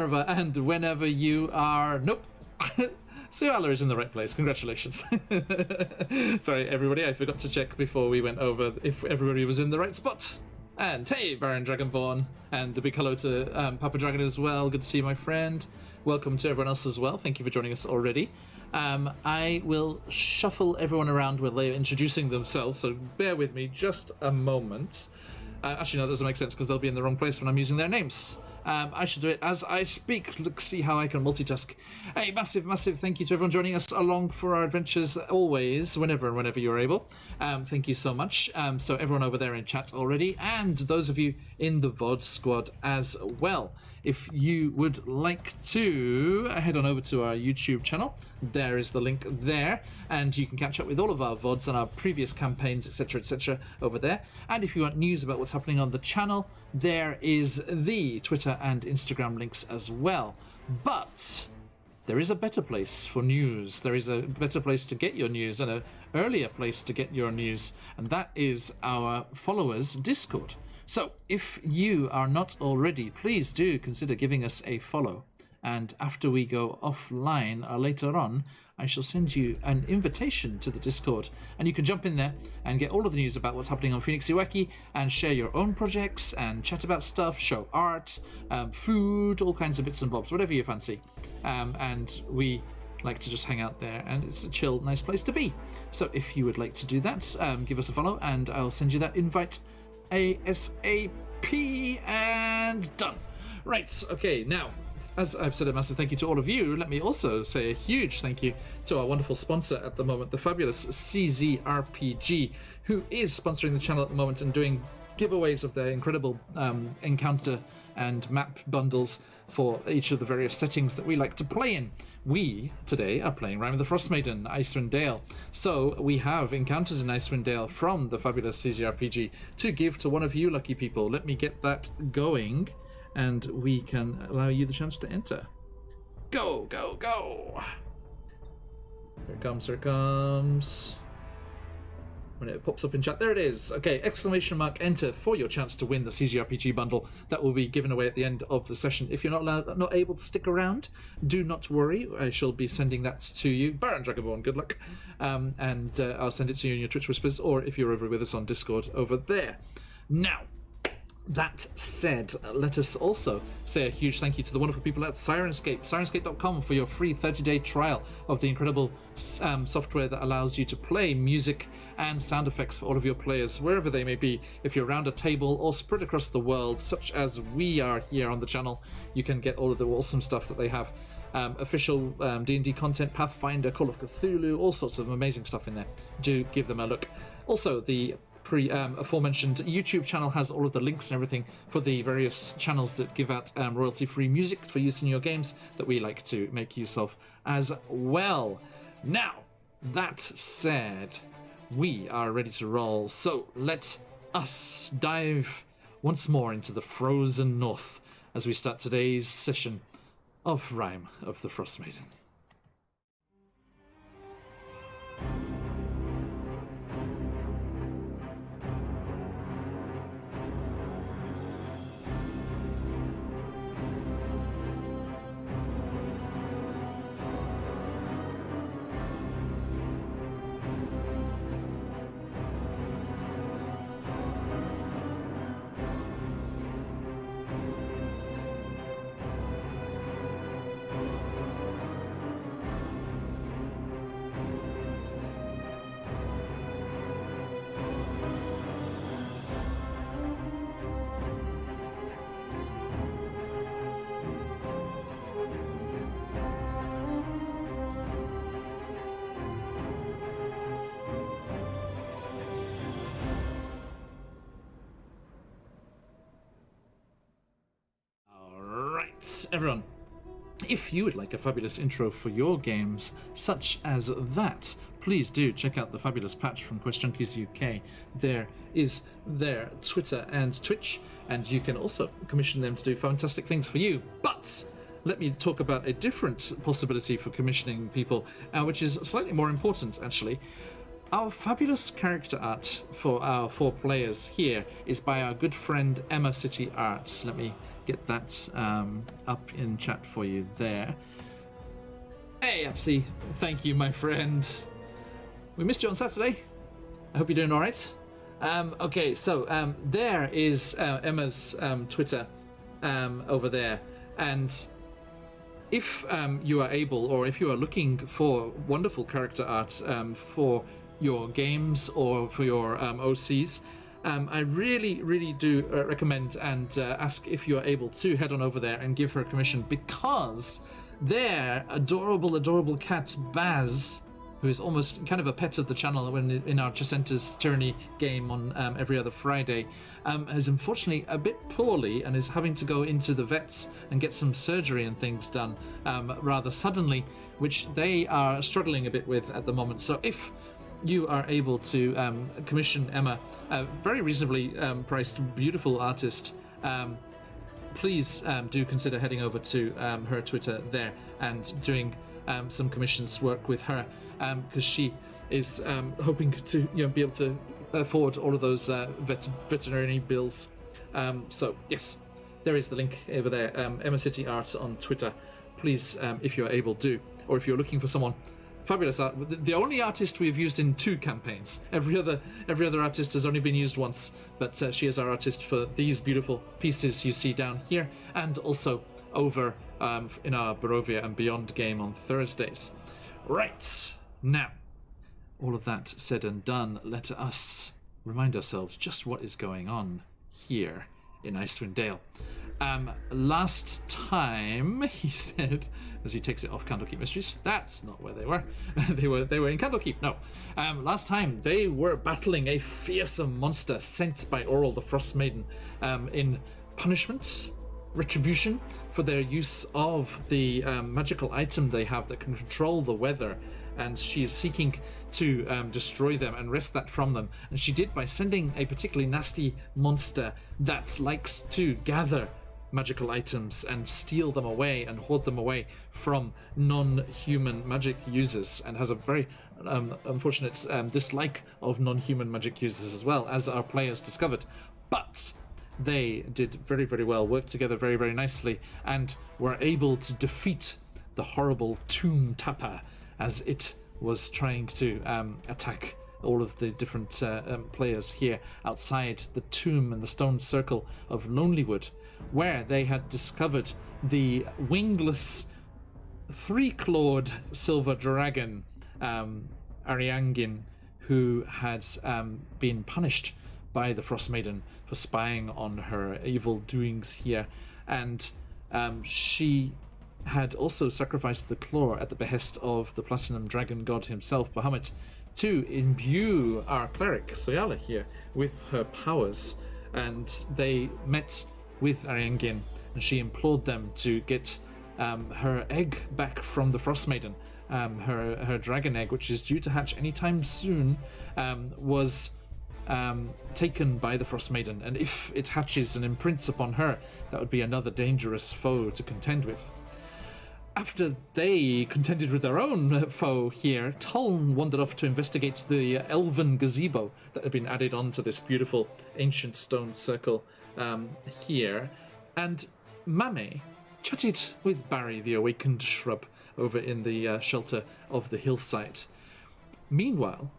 wherever and whenever you are. Nope. Suala is in the right place. Congratulations. Sorry, everybody. I forgot to check before we went over if everybody was in the right spot. And hey, Baron Dragonborn. And a big hello to Papa Dragon as well. Good to see you, my friend. Welcome to everyone else as well. Thank you for joining us already. I will shuffle everyone around while they're introducing themselves, so bear with me just a moment. Actually, no, that doesn't make sense because they'll be in the wrong place when I'm using their names. I should do it as I speak. Look, see how I can multitask. Hey, massive thank you to everyone joining us along for our adventures always, whenever and whenever you're able. Thank you so much. So everyone over there in chat already, and those of you in the VOD squad as well. If you would like to head on over to our YouTube channel, there is the link there, and you can catch up with all of our VODs and our previous campaigns, etc., over there. And if you want news about what's happening on the channel, there is the Twitter and Instagram links as well. But there is a better place for news. There is a better place to get your news and an earlier place to get your news, and that is our followers' Discord. So if you are not already, please do consider giving us a follow. And after we go offline later on, I shall send you an invitation to the Discord, and you can jump in there and get all of the news about what's happening on QuestJunkiesUK and share your own projects and chat about stuff, show art, food, all kinds of bits and bobs, whatever you fancy. And we like to just hang out there, and it's a chill, nice place to be. So if you would like to do that, give us a follow, and I'll send you that invite ASAP, and done. Right, okay, now, as I've said a massive thank you to all of you, let me also say a huge thank you to our wonderful sponsor at the moment, the fabulous CZRPG, who is sponsoring the channel at the moment and doing giveaways of their incredible encounter and map bundles for each of the various settings that we like to play in. We, today, are playing Rime of the Frostmaiden, Icewind Dale. So we have encounters in Icewind Dale from the fabulous CZRPG to give to one of you lucky people. Let me get that going, and we can allow you the chance to enter. Go, go, go! Here it comes, here it comes. When it pops up in chat, there it is. Okay, exclamation mark enter for your chance to win the CZRPG bundle that will be given away at the end of the session. If you're not able to stick around, do not worry. I shall be sending that to you. Baron Dragonborn, good luck. And I'll send it to you in your Twitch Whispers, or if you're over with us on Discord over there. Now, that said, let us also say a huge thank you to the wonderful people at Sirenscape, sirenscape.com, for your free 30-day trial of the incredible software that allows you to play music and sound effects for all of your players, wherever they may be. If you're around a table or spread across the world, such as we are here on the channel, you can get all of the awesome stuff that they have. Official D&D content, Pathfinder, Call of Cthulhu, all sorts of amazing stuff in there. Do give them a look. Also, the aforementioned YouTube channel has all of the links and everything for the various channels that give out royalty-free music for use in your games that we like to make use of as well. Now, that said, we are ready to roll, so let us dive once more into the frozen north as we start today's session of Rime of the Frostmaiden. Everyone, if you would like a fabulous intro for your games such as that, please do check out the fabulous patch from QuestJunkiesUK. There is their Twitter and Twitch, and you can also commission them to do fantastic things for you. But let me talk about a different possibility for commissioning people, which is slightly more important, actually. Our fabulous character art for our 4 players here is by our good friend Emma City Arts. Let me get that up in chat for you there. Hey, Upsy. Thank you, my friend. We missed you on Saturday. I hope you're doing all right. Okay, so there is Emma's Twitter over there. And if you are able, or if you are looking for wonderful character art for your games or for your OCs, I really, really do recommend and ask if you are able to head on over there and give her a commission, because their adorable cat Baz, who is almost kind of a pet of the channel when in our Jacinta's Tyranny game on every other Friday, is unfortunately a bit poorly and is having to go into the vets and get some surgery and things done rather suddenly, which they are struggling a bit with at the moment. So if you are able to commission Emma, a very reasonably priced, beautiful artist, please do consider heading over to her Twitter there and doing some commissions work with her, because she is hoping to be able to afford all of those veterinary bills. So yes, there is the link over there, Emma City Art on Twitter. Please, if you're able to, or if you're looking for someone fabulous art, the only artist we've used in 2 campaigns. Every other artist has only been used once, but she is our artist for these beautiful pieces you see down here, and also over in our Barovia and Beyond game on Thursdays. Right, now, all of that said and done, let us remind ourselves just what is going on here in Icewind Dale. Last time, he said, as he takes it off Candlekeep Mysteries, that's not where they were. they were in Candlekeep. No. Last time, they were battling a fearsome monster sent by Oral the Frostmaiden in punishment, retribution, for their use of the magical item they have that can control the weather, and she is seeking to destroy them and wrest that from them. And she did by sending a particularly nasty monster that likes to gather magical items and steal them away and hoard them away from non-human magic users, and has a very unfortunate dislike of non-human magic users as well, as our players discovered. But they did very, very well, worked together very, very nicely, and were able to defeat the horrible Tomb Tapper as it was trying to attack all of the different players here outside the tomb and the stone circle of Lonelywood, where they had discovered the wingless, 3-clawed silver dragon, Ariane, who had been punished by the Frostmaiden for spying on her evil doings here, and she had also sacrificed the claw at the behest of the Platinum Dragon God himself, Bahamut, to imbue our cleric, Soyala, here with her powers. And they met with Ariane, and she implored them to get her egg back from the Frostmaiden. Her dragon egg, which is due to hatch anytime soon, was taken by the Frostmaiden, and if it hatches and imprints upon her, that would be another dangerous foe to contend with. After they contended with their own foe here, Tuln wandered off to investigate the elven gazebo that had been added onto this beautiful ancient stone circle here, and Mame chatted with Barry, the awakened shrub, over in the shelter of the hillside. Meanwhile,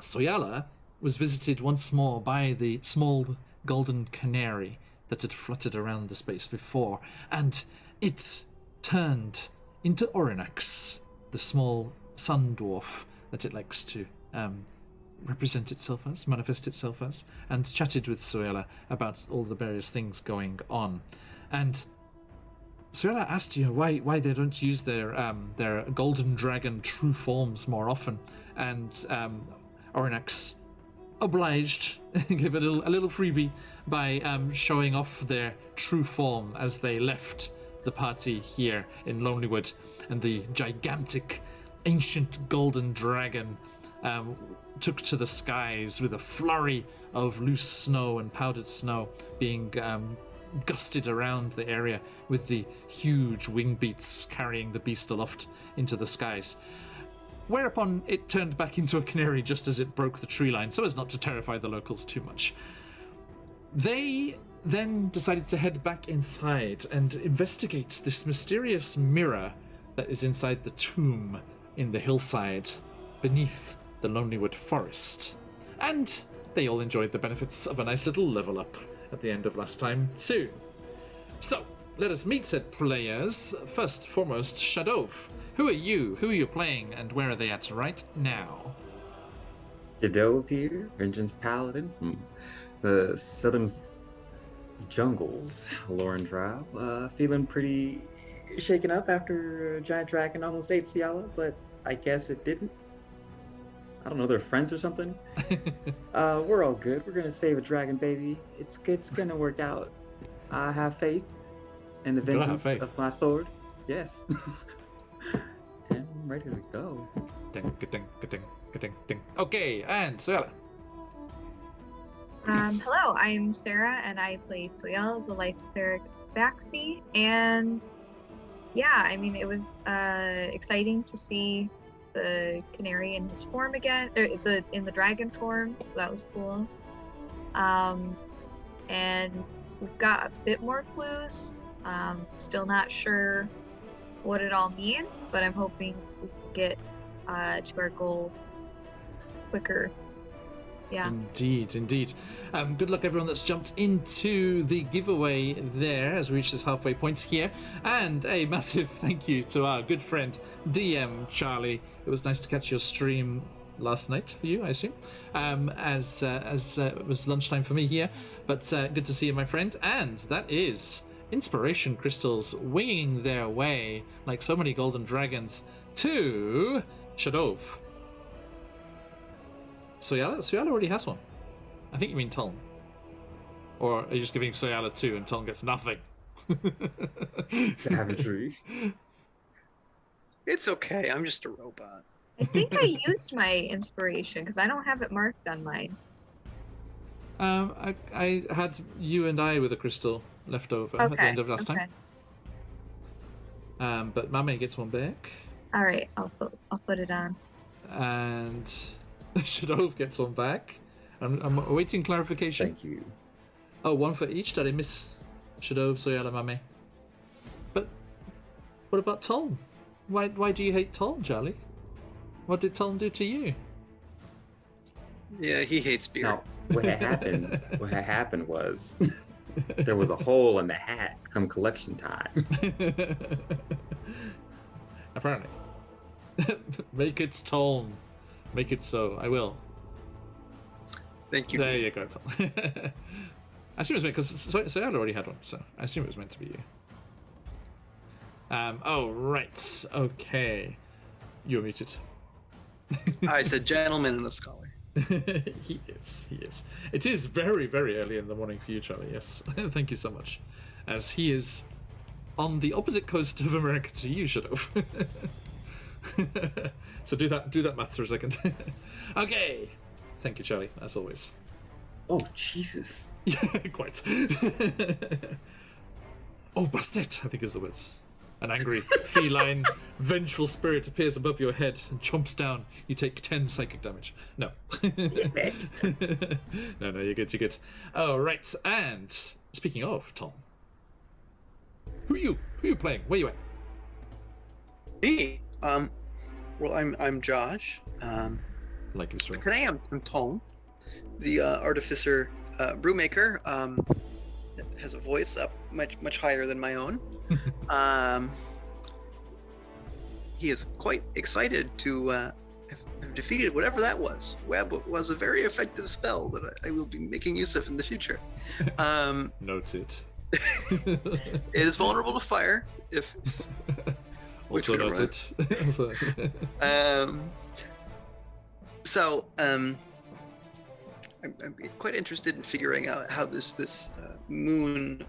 Soyala was visited once more by the small golden canary that had fluttered around the space before, and it turned into Orinax, the small sun dwarf that it likes to represent itself as, manifest itself as, and chatted with Soyala about all the various things going on. And Soyala asked why they don't use their golden dragon true forms more often, and Orinax obliged, gave a little freebie by showing off their true form as they left the party here in Lonelywood, and the gigantic ancient golden dragon took to the skies with a flurry of loose snow and powdered snow being gusted around the area, with the huge wing beats carrying the beast aloft into the skies. Whereupon it turned back into a canary just as it broke the tree line, so as not to terrify the locals too much. They then decided to head back inside and investigate this mysterious mirror that is inside the tomb in the hillside beneath the Lonelywood Forest. And they all enjoyed the benefits of a nice little level up at the end of last time too. So, let us meet said players. First and foremost, Shadov. Who are you? Who are you playing? And where are they at right now? Shadov here, Vengeance Paladin from the southern jungles, Lauren Drive. Feeling pretty shaken up after Giant Dragon almost ate Ciala, but I guess it didn't. I don't know, they're friends or something. We're all good. We're gonna save a dragon, baby. It's gonna work out. I have faith in the vengeance of my sword. Yes. And I'm ready to go. Ding, ding, ding, ding, ding. Okay, and Soyala. Hello, I'm Sarah, and I play Soyal, the life cleric Baxi. And yeah, I mean, it was exciting to see the canary in his form again, or in the dragon form, so that was cool. And we've got a bit more clues. Still not sure what it all means, but I'm hoping we can get to our goal quicker. Yeah. Indeed. Good luck everyone that's jumped into the giveaway there as we reach this halfway point here. And a massive thank you to our good friend DM Charlie. It was nice to catch your stream last night for you, I assume, as it was lunchtime for me here. But good to see you, my friend. And that is inspiration crystals winging their way like so many golden dragons to Shadov. Soyala already has one. I think you mean Tuln. Or are you just giving Soyala 2 and Tuln gets nothing? Savagery. It's okay, I'm just a robot. I think I used my inspiration because I don't have it marked on mine. I had you and I with a crystal left over at the end of last time. But Mame gets one back. All right, I'll put it on. And Shadov gets one back. I'm awaiting clarification. Thank you. Oh, one for each? Did I miss Shadov, Soyala, Mame? But what about Tuln? Why do you hate Tuln, Charlie? What did Tuln do to you? Yeah, he hates beer. No, what had happened was there was a hole in the hat come collection time. Apparently. Make it Tuln. Make it so. I will. Thank you. There you go, Tuln. I assume it was meant because Soyala already had one, so I assume it was meant to be you. Oh, right. Okay. You're muted. I said gentleman and a scholar. He is. It is very, very early in the morning for you, Charlie, yes. Thank you so much. As he is on the opposite coast of America to you, Shadov. So do that maths for a second. Okay. Thank you, Charlie, as always. Oh, Jesus. Yeah, quite. Oh, bastet, I think is the words. An angry, feline, vengeful spirit appears above your head and chomps down. You take 10 psychic damage. No. Damn it. No, you're good. Oh, right. And speaking of, Tom. Who are you playing? Where you at? Me? Well, I'm Josh. Like this right. Today I'm Tuln, the artificer brewmaker. That has a voice up much higher than my own. He is quite excited to have defeated whatever that was. Web was a very effective spell that I will be making use of in the future. Noted. It is vulnerable to fire. If also noted. I'm quite interested in figuring out how this moon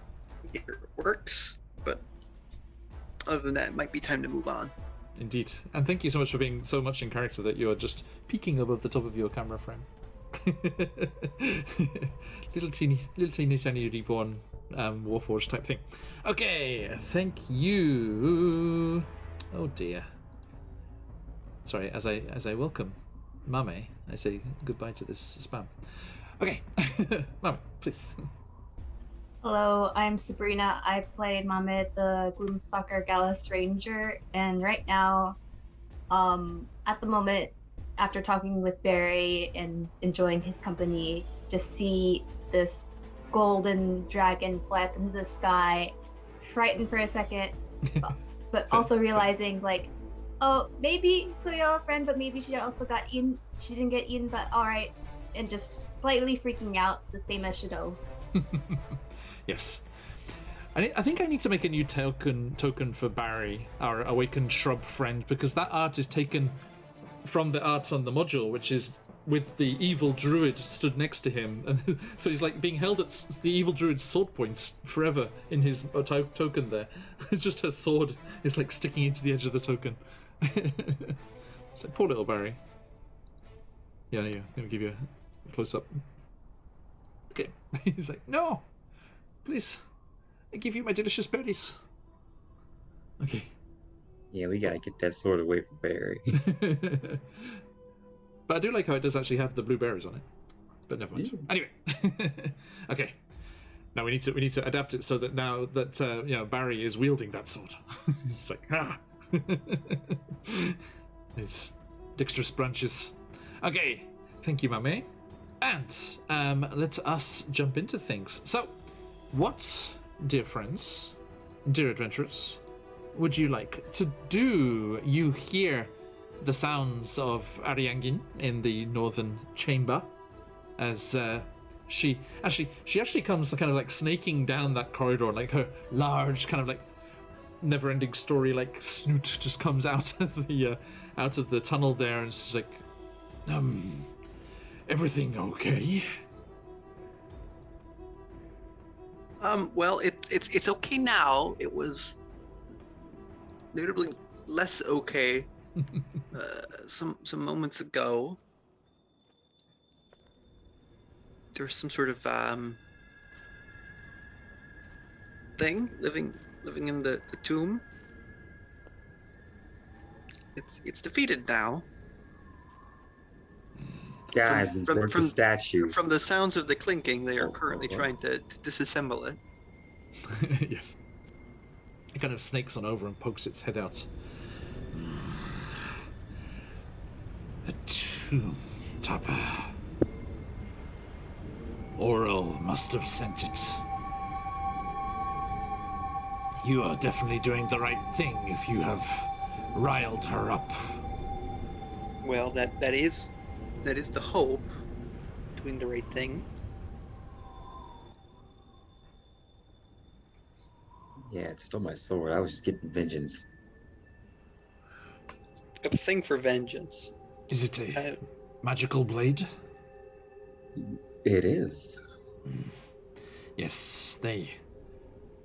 works, but other than that, it might be time to move on. Indeed. And thank you so much for being so much in character that you are just peeking above the top of your camera frame. little teeny reborn Warforged type thing. Okay, thank you. Oh dear. Sorry, as I welcome Mame, I say goodbye to this spam. Okay, Mame, please. Hello, I'm Sabrina. I play Mamed, the Gloomstalker Gallus Ranger, and right now, at the moment, after talking with Barry and enjoying his company, just see this golden dragon fly up into the sky, frightened for a second, but also realizing like, oh, maybe Soyella a friend, but maybe she also got eaten. She didn't get eaten, but all right, and just slightly freaking out, the same as Shadow. Yes. I think I need to make a new token for Barry, our awakened shrub friend, because that art is taken from the art on the module, which is with the evil druid stood next to him, and so he's like being held at the evil druid's sword point forever in his token there. It's just her sword is like sticking into the edge of the token. It's like, poor little Barry. Yeah, let me give you a close up. Okay. He's like, no, please, I give you my delicious berries. Okay. Yeah, we gotta get that sword away from Barry. But I do like how it does actually have the blueberries on it. But never mind. Yeah. Anyway. Okay. Now we need to adapt it so that now that Barry is wielding that sword. He's like, His dexterous branches. Okay. Thank you, Mame. And let us jump into things. So, what, dear friends, dear adventurers, would you like to do? You hear the sounds of Ariane in the northern chamber as she actually comes kind of like snaking down that corridor, like her large kind of like never-ending story like snoot just comes out of the tunnel there, and she's like, everything okay? Well, it's okay now. It was notably less okay some moments ago. There's some sort of thing living in the tomb. It's defeated now. Guys, we broke the statue. From the sounds of the clinking, they are currently trying to disassemble it. Yes. It kind of snakes on over and pokes its head out. A tomb topper. Oral must have sent it. You are definitely doing the right thing if you have riled her up. Well, that is the hope. Doing the right thing. Yeah, it stole my sword. I was just getting vengeance. It's got a thing for vengeance. Is it a magical blade? It is. Yes, they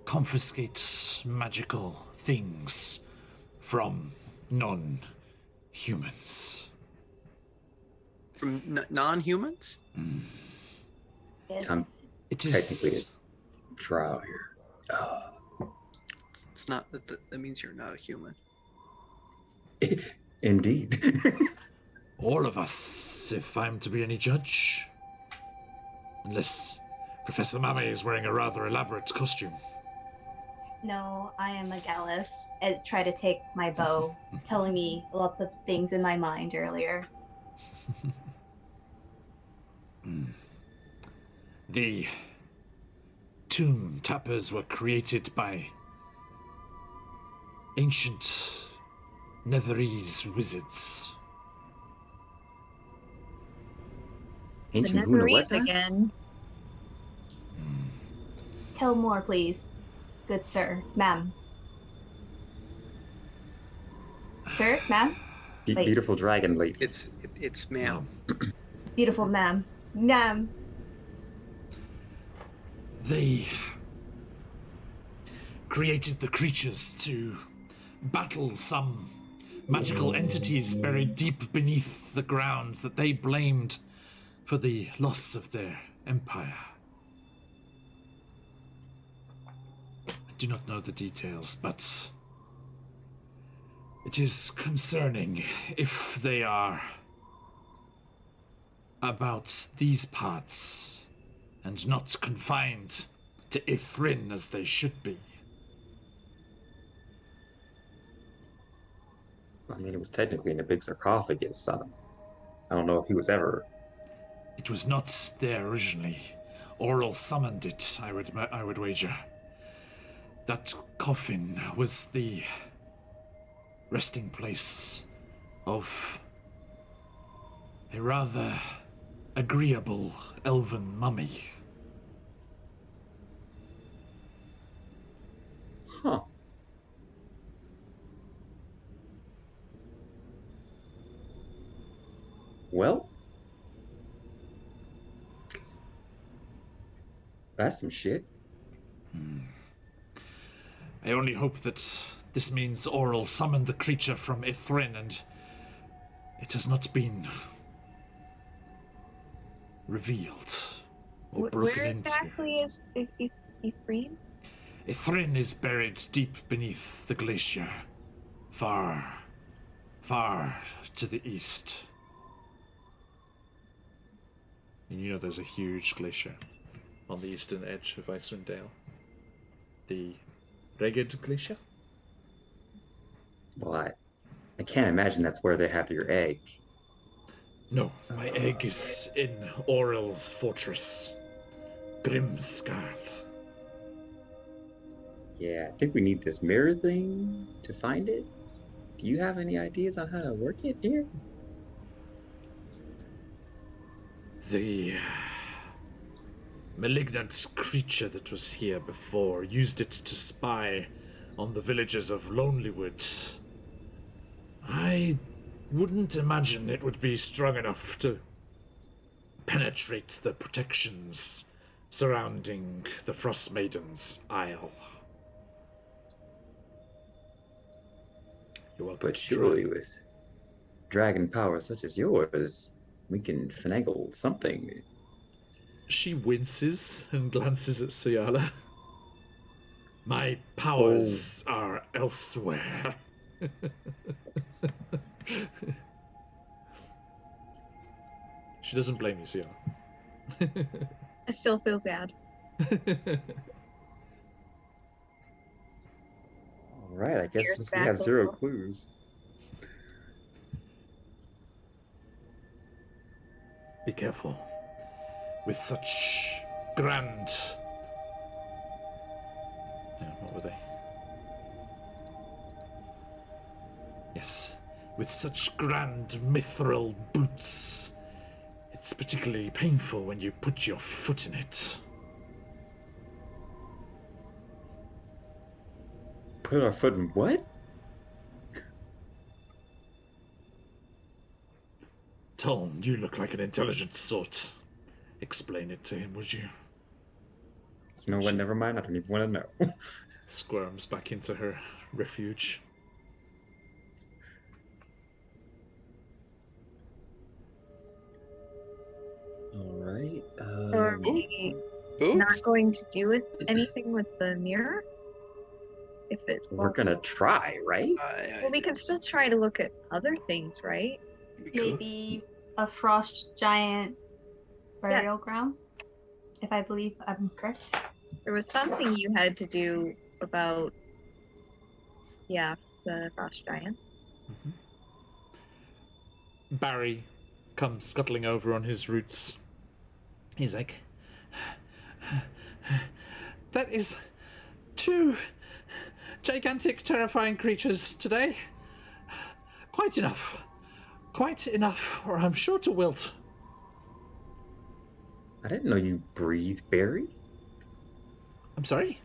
confiscate magical things from non-humans. From non-humans? Yes. It is Technically a trial here. It's not that means you're not a human. Indeed. all of us, if I'm to be any judge. Unless Professor Mame is wearing a rather elaborate costume. No, I am a Gallus. I try to take my bow, telling me lots of things in my mind earlier. The tomb tappers were created by ancient Netherese wizards. The Ancient who and what Netherese again. Tell more, please. Good sir. Ma'am. Sir? Ma'am? Wait. Beautiful dragon lady. It's ma'am. Beautiful ma'am. Ma'am. They created the creatures to battle some magical entities buried deep beneath the ground that they blamed for the loss of their empire. I do not know the details, but it is concerning if they are about these parts and not confined to Ithrin as they should be. I mean, it was technically in a big sarcophagus, so I don't know if he was ever. It was not there originally. Oral summoned it, I would wager. That coffin was the resting place of a rather agreeable elven mummy. Huh. Well, that's some shit. I only hope that this means Oral summoned the creature from Ithrin and it has not been revealed or broken Where into. exactly is Ithrin? Ithrin is buried deep beneath the glacier, far, far to the east. And you know there's a huge glacier on the eastern edge of Icewind Dale. The Ragged Glacier? Well, I can't imagine that's where they have your egg. No, my egg is in Oral's fortress, Grimskarl. Yeah, I think we need this mirror thing to find it. Do you have any ideas on how to work it, dear? The malignant creature that was here before used it to spy on the villagers of Lonelywood. I wouldn't imagine it would be strong enough to penetrate the protections surrounding the Frostmaiden's Isle. You're welcome. But to try. surely with dragon power such as yours, we can finagle something. She winces and glances at Suyala. My powers are elsewhere. She doesn't blame you, Suyala. I still feel bad. All right, I guess Here's since we have zero back. clues. Be careful. With such grand... what were they? Yes. With such grand mithril boots, it's particularly painful when you put your foot in it. Put our foot in what? Tolm, you look like an intelligent sort. Explain it to him, would you? You know what? Never mind. I don't even want to know. Squirms back into her refuge. All right. Are we Oops. not going to do anything with the mirror? If it's We're gonna try, right? well, we can still try to look at other things, right? we could- Maybe a frost giant burial ground, if I believe I'm correct. There was something you had to do about, the frost giants. Mm-hmm. Barry comes scuttling over on his roots. He's like, that is 2 gigantic, terrifying creatures today. Quite enough. Quite enough, or I'm sure to wilt. I didn't know you breathe, Barry. I'm sorry?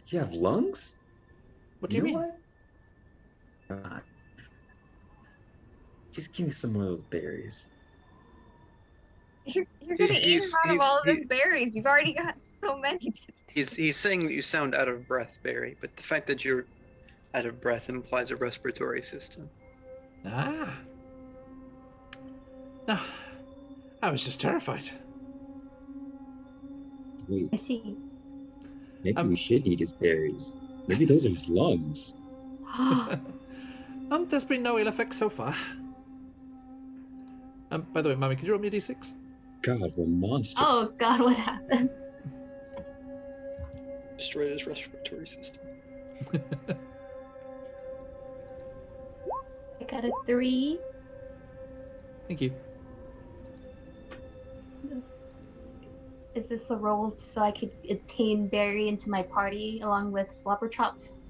You have lungs? What do you mean? What? Just give me some of those berries. You're gonna eat He's- them out of he's- all of he- those berries. You've already got so many. He's saying that you sound out of breath, Barry, but the fact that you're out of breath implies a respiratory system. Ah. No, I was just terrified. Wait, I see. maybe we should eat his berries. Maybe those are his lungs. There's been no ill effects so far. By the way, Mummy, could you roll me a d6? God, we're monsters. Oh god, what happened? Destroy his respiratory system. I got a 3. Thank you. Is this the role so I could attain Barry into my party along with Slobber Chops?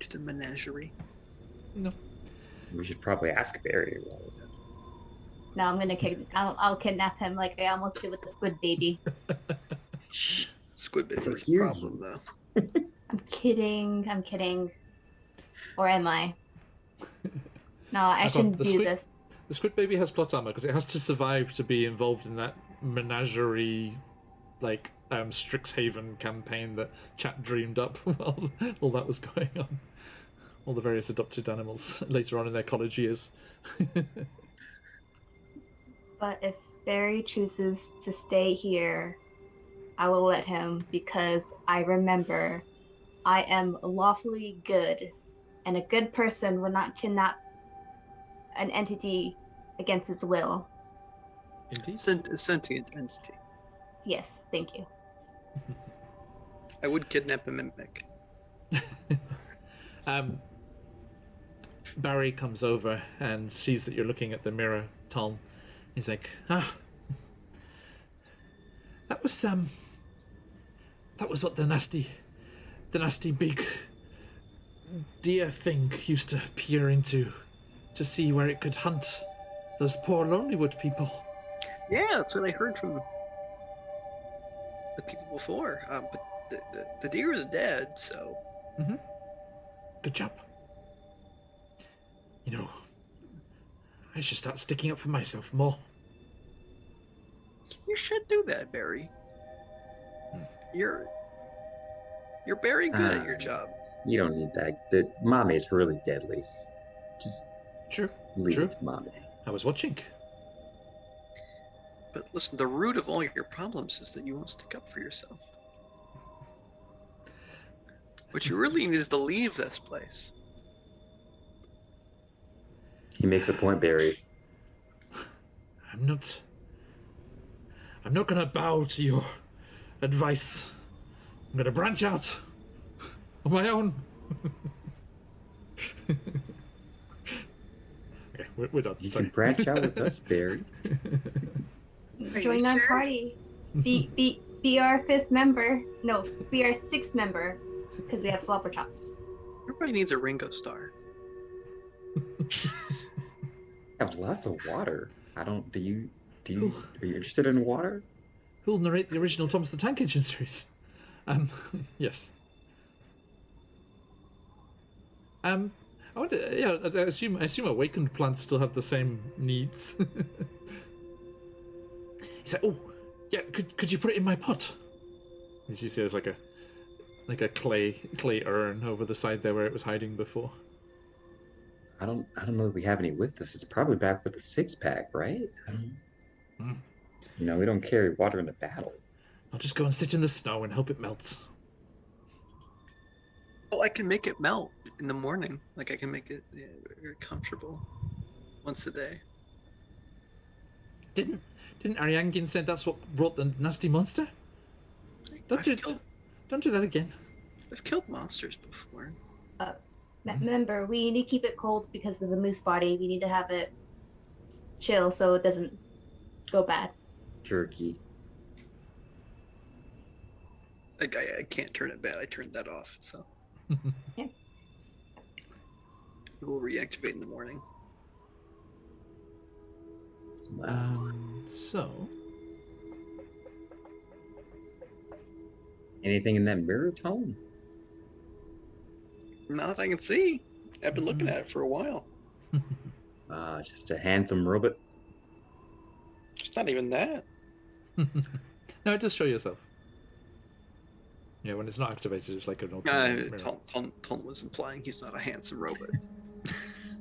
To the menagerie. No. We should probably ask Barry. No, I'm gonna I'll kidnap him like I almost did with the squid baby. Squid baby is a Hear problem, though. I'm kidding. Or am I? No, I shouldn't do this. The squid baby has plot armor because it has to survive to be involved in that menagerie, like Strixhaven campaign that chat dreamed up while all that was going on. All the various adopted animals later on in their college years. But if Barry chooses to stay here, I will let him because I remember I am lawfully good, and a good person will not kidnap an entity against its will. Indeed. Sentient entity. Yes, thank you. I would kidnap a mimic. Barry comes over and sees that you're looking at the mirror, Tom. He's like, that was what the nasty big deer thing used to peer into to see where it could hunt those poor Lonelywood people. Yeah, that's what I heard from the people before. But the deer is dead, so. Mm-hmm. Good job. You know, I should start sticking up for myself more. You should do that, Barry. You're very good at your job. You don't need that. The mommy is really deadly. Just Sure. leave it to mommy. I was watching. But listen, the root of all your problems is that you won't stick up for yourself. What you really need is to leave this place. He makes a point, Barry. I'm not gonna bow to your advice. I'm gonna branch out on my own. Okay, we're done. You Sorry. can branch out with us, Barry. Are you Join our sure? party. Be our 5th member. No, be our 6th member because we have Slobber Chops. Everybody needs a Ringo Star. I have lots of water. I don't. Are you interested in water? Who'll narrate the original Thomas the Tank Engine series? Yes. I wonder, yeah, I assume awakened plants still have the same needs. He's like, oh, yeah, could you put it in my pot? As you see, there's like a clay urn over the side there where it was hiding before. I don't know if we have any with us. It's probably back with the 6-pack, right? You know, we don't carry water into battle. I'll just go and sit in the snow and hope it melts. Oh, I can make it melt in the morning. Like I can make it very comfortable once a day. Didn't Ariane say that's what brought the nasty monster? Don't do that again. I've killed monsters before. Remember, we need to keep it cold because of the moose body. We need to have it chill so it doesn't go bad. Jerky. Like I can't turn it bad. I turned that off, so. Yeah. It will reactivate in the morning. So. Anything in that mirror, Tone? Not that I can see. I've been looking at it for a while. Just a handsome robot. It's not even that. No, it does show yourself. Yeah, when it's not activated, it's like an ordinary mirror. Tom was implying he's not a handsome robot.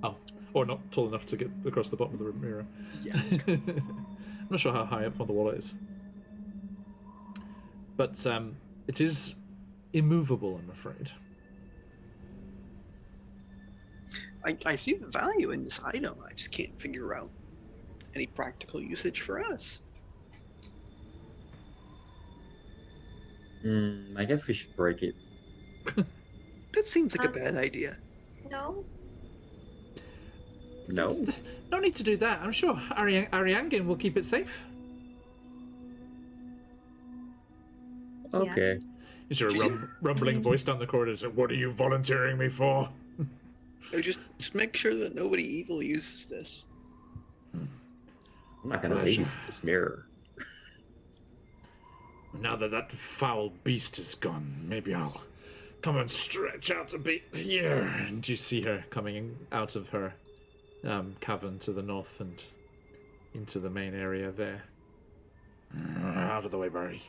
Oh, or not tall enough to get across the bottom of the mirror. Yes. I'm not sure how high up on the wall it is. But it is immovable, I'm afraid. I see the value in this item. I just can't figure out any practical usage for us. I guess we should break it. That seems like a Um, bad idea. No. No. No need to do that. I'm sure Ariane will keep it safe. Okay. Is there a rumbling voice down the corridor? So, what are you volunteering me for? Just make sure that nobody evil uses this. I'm not gonna Pleasure. babysit this mirror. Now that that foul beast is gone, maybe I'll come and stretch out a bit here. And you see her coming out of her cavern to the north and into the main area there. Out of the way, Barry.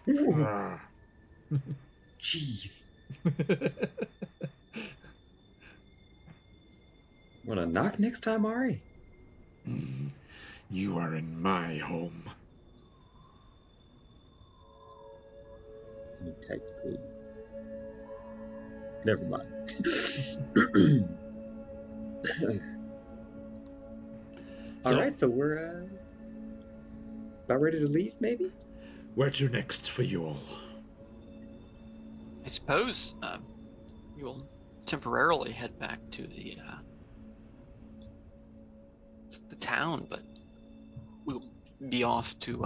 Jeez. Wanna knock next time, Ari? You are in my home. I mean, technically. Never mind. Alright, so we're about ready to leave, maybe? Where to next for you all? I suppose you will temporarily head back to the town, but we'll be off to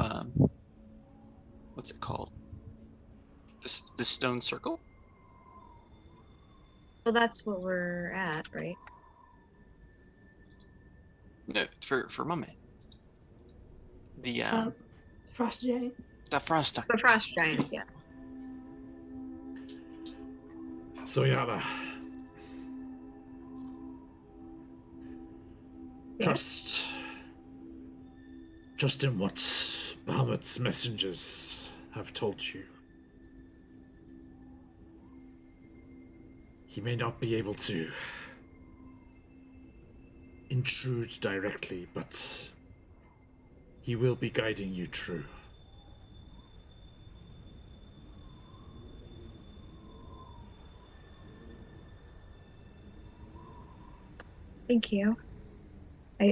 what's it called? The Stone Circle. Well, that's what we're at, right? No, for Mummy. The Frost Giant. the Frost. The Frost Giants, yeah. So Yala, Yes. trust in what Bahamut's messengers have told you. He may not be able to intrude directly, but he will be guiding you through. Thank you.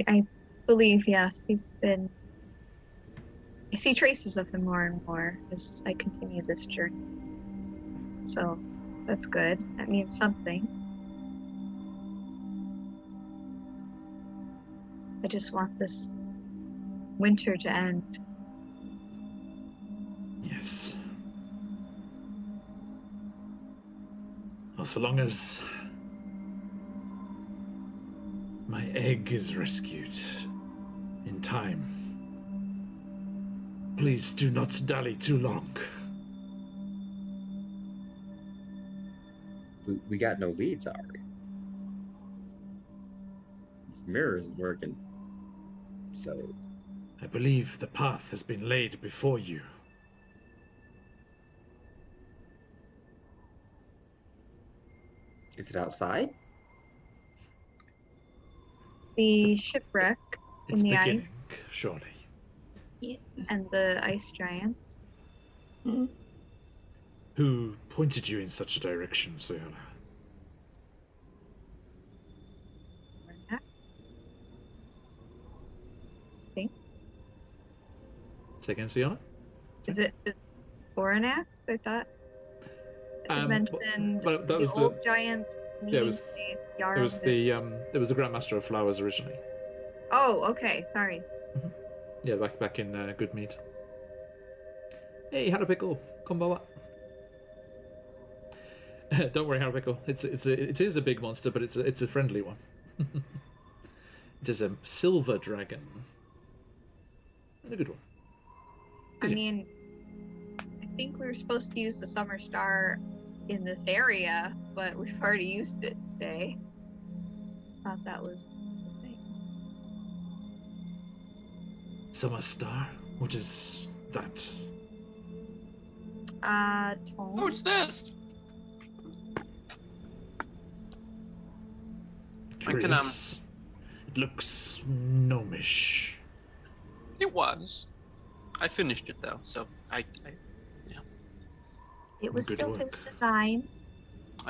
I believe, yes, he's been... I see traces of him more and more as I continue this journey. So, that's good. That means something. I just want this winter to end. Yes. Well, so long as my egg is rescued in time, please do not dally too long. We got no leads, Ari. This mirror isn't working. So, I believe the path has been laid before you. is it outside? The shipwreck in It's the beginning, ice surely. Yeah. and the ice giants. Who pointed you in such a direction, Soyala? Think. Say again, Soyala? Is it Oranax? I thought it mentioned well, that the was old giants. yeah, it was place, it was Yarrow. it was the Grandmaster of Flowers originally. Oh, okay. Sorry. Yeah, back in Goodmead. Hey, Harapickle, kombawa. Don't worry, Harapickle. It is a big monster, but it's a friendly one. It is a silver dragon, and a good one. I mean, I think we were supposed to use the Summer Star in this area, but we've already used it today. Thought that was the thing. Summer Star? What is that? Tone. What's this? I can, Curious. It looks gnomish. It was. I finished it though, so I It was Good still his work. design.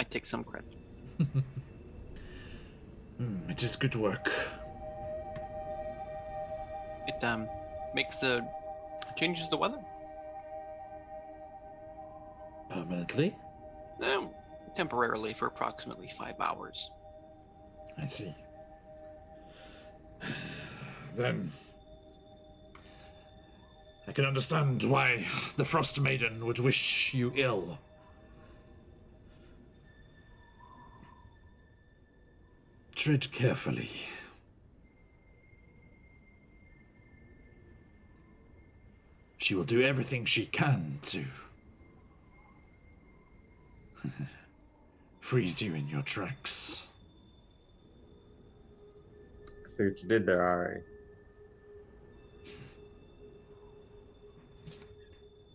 take some credit. It is good work. It changes the weather. Permanently? Temporarily for approximately 5 hours. I see. Then I can understand why the Frostmaiden would wish you ill. Tread carefully. She will do everything she can to freeze you in your tracks. I see what you did there, Ari.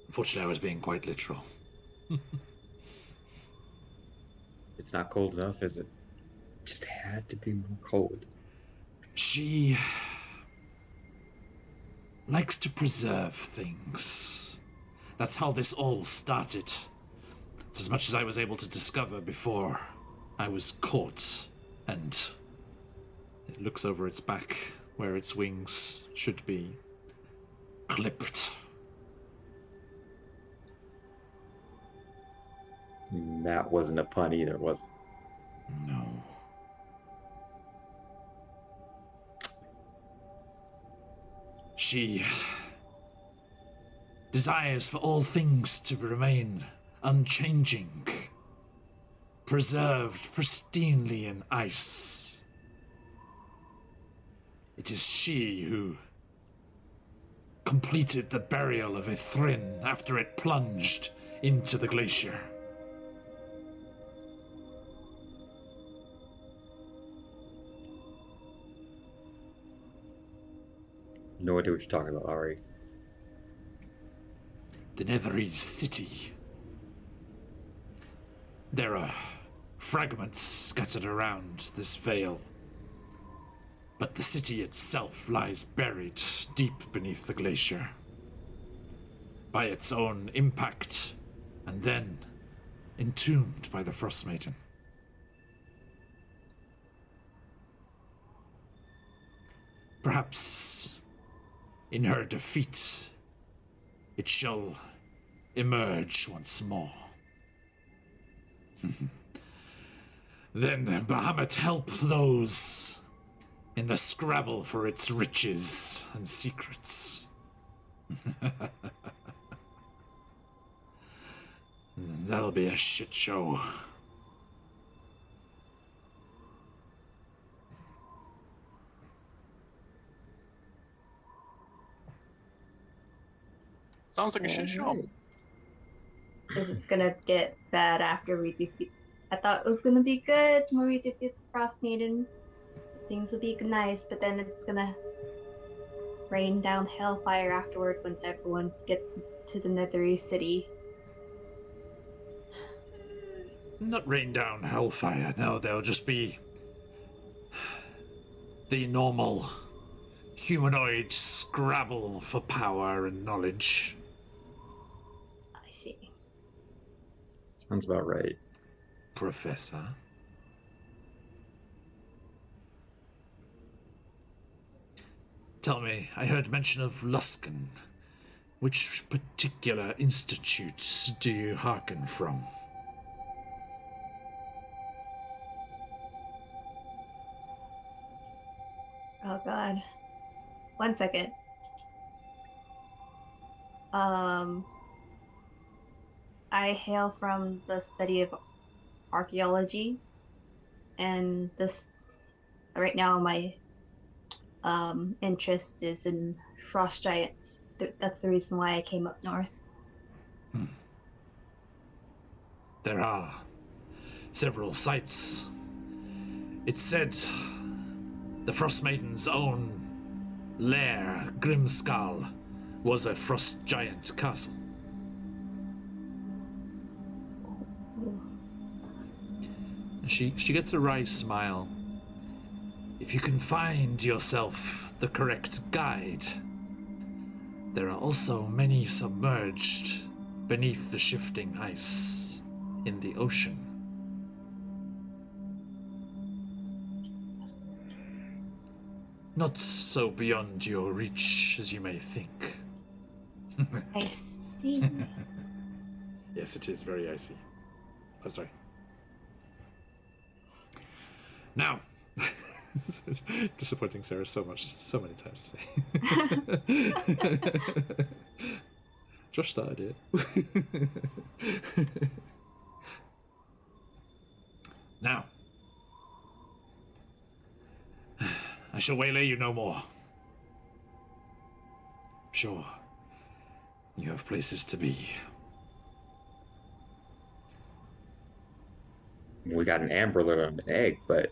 Unfortunately, I was being quite literal. It's not cold enough, is it? Just had to be more cold. She likes to preserve things. That's how this all started. It's as much as I was able to discover before I was caught, and it looks over its back where its wings should be clipped. That wasn't a pun either, was it? No. She desires for all things to remain unchanging, preserved pristinely in ice. It is she who completed the burial of Ithrin after it plunged into the glacier. No idea what you're talking about, Ari. The Nethery City. There are fragments scattered around this vale, but the city itself lies buried deep beneath the glacier by its own impact, and then entombed by the Frostmaiden. Perhaps in her defeat, it shall emerge once more. Then Bahamut help those in the scrabble for its riches and secrets. That'll be a shit show. Sounds like a shit show. This is gonna get bad after we defeat. I thought it was gonna be good when we defeat the Frostmaiden. Things will be nice, but then it's gonna rain down hellfire afterward once everyone gets to the Nethery City. Not rain down hellfire, no, there'll just be the normal humanoid scrabble for power and knowledge. I see. Sounds about right. Professor. Tell me, I heard mention of Luskan. Which particular institutes do you hearken from? Oh god. 1 second. I hail from the study of archaeology, and this right now my interest is in frost giants. That's the reason why I came up north. There are several sites. It's said the Frostmaiden's own lair, Grimskal, was a frost giant castle. She gets a wry smile. If you can find yourself the correct guide, there are also many submerged beneath the shifting ice in the ocean. Not so beyond your reach as you may think. I see. Yes, it is very icy. Oh, sorry. Now, disappointing Sarah so many times today. Josh started it. Now, I shall waylay you no more. Sure, you have places to be. We got an amber alert on the egg, but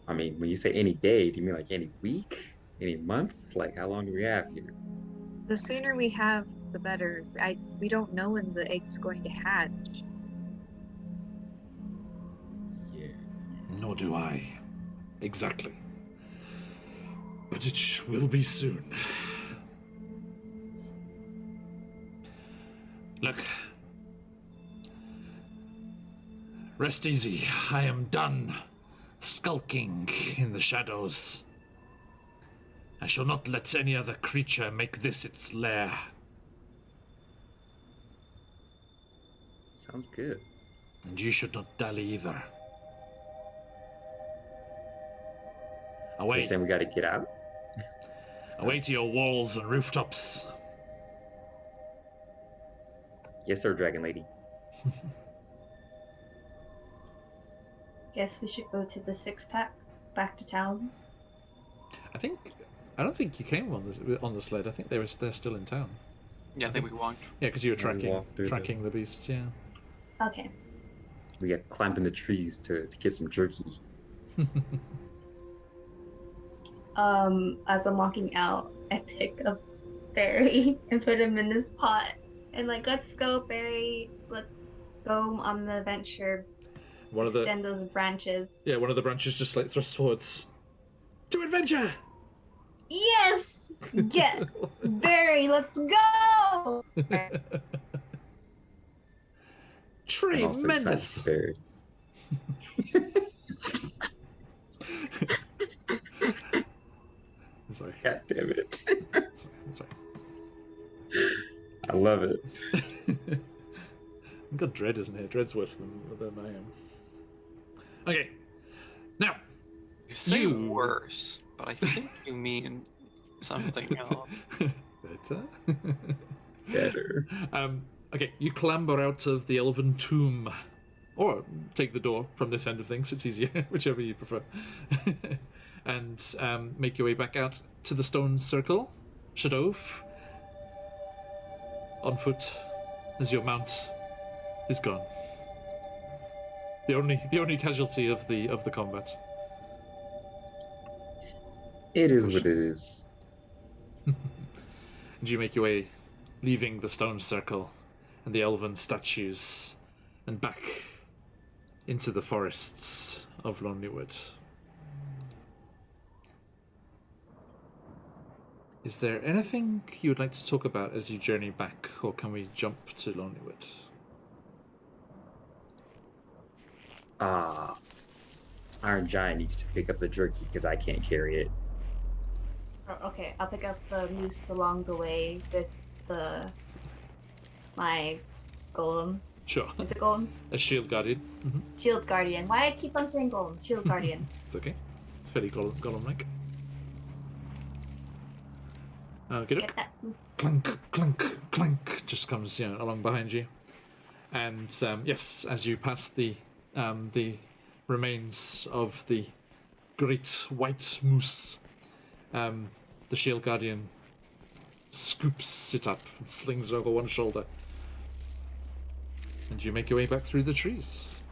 I mean, when you say any day, do you mean like any week, any month? Like, how long do we have here? The sooner we have, the better. We don't know when the egg's going to hatch. Yes. Nor do I. Exactly. But it will be soon. Look. Rest easy. I am done skulking in the shadows. I shall not let any other creature make this its lair. Sounds good. And you should not dally either. Away. You're saying we got to get out? Away to your walls and rooftops. Yes, sir, Dragon Lady. Guess we should go to the 6-pack back to town. I don't think you came on the sled. I think they're still in town. Yeah, I think we walked. Yeah, because you were Yeah, we tracking walked through tracking the beasts. Yeah. Okay. We got climbed in the trees to get some jerky. As I'm walking out, I pick up Barry and put him in this pot. And like, let's go, Barry. Let's go on the adventure. Extend those branches. Yeah, one of the branches just like thrusts forwards. To adventure! Yes! Get Barry, let's go! Tremendous! I'm sorry. God damn it. I'm sorry. I love it. I've got Dread, isn't it? Dread's worse than I am. Okay. Now. You say worse, but I think you mean something else. Better? Better. Okay, you clamber out of the elven tomb. Or take the door from this end of things, it's easier, whichever you prefer. And make your way back out to the stone circle. Shadove. On foot, as your mount is gone. The only casualty of the combat. It is what it is. And you make your way, leaving the stone circle and the elven statues, and back into the forests of Lonelywood. Is there anything you would like to talk about as you journey back, or can we jump to Lonelywood? Iron Giant needs to pick up the jerky because I can't carry it. Oh, okay, I'll pick up the moose along the way with my golem. Sure. Is it golem? A shield guardian. Mm-hmm. Shield guardian. Why I keep on saying golem? Shield guardian. It's okay. It's very golem-like. Get Get that moose. Clunk, clunk, clunk, just comes along behind you. And yes, as you pass the remains of the great white moose, the shield guardian scoops it up and slings it over one shoulder. And you make your way back through the trees.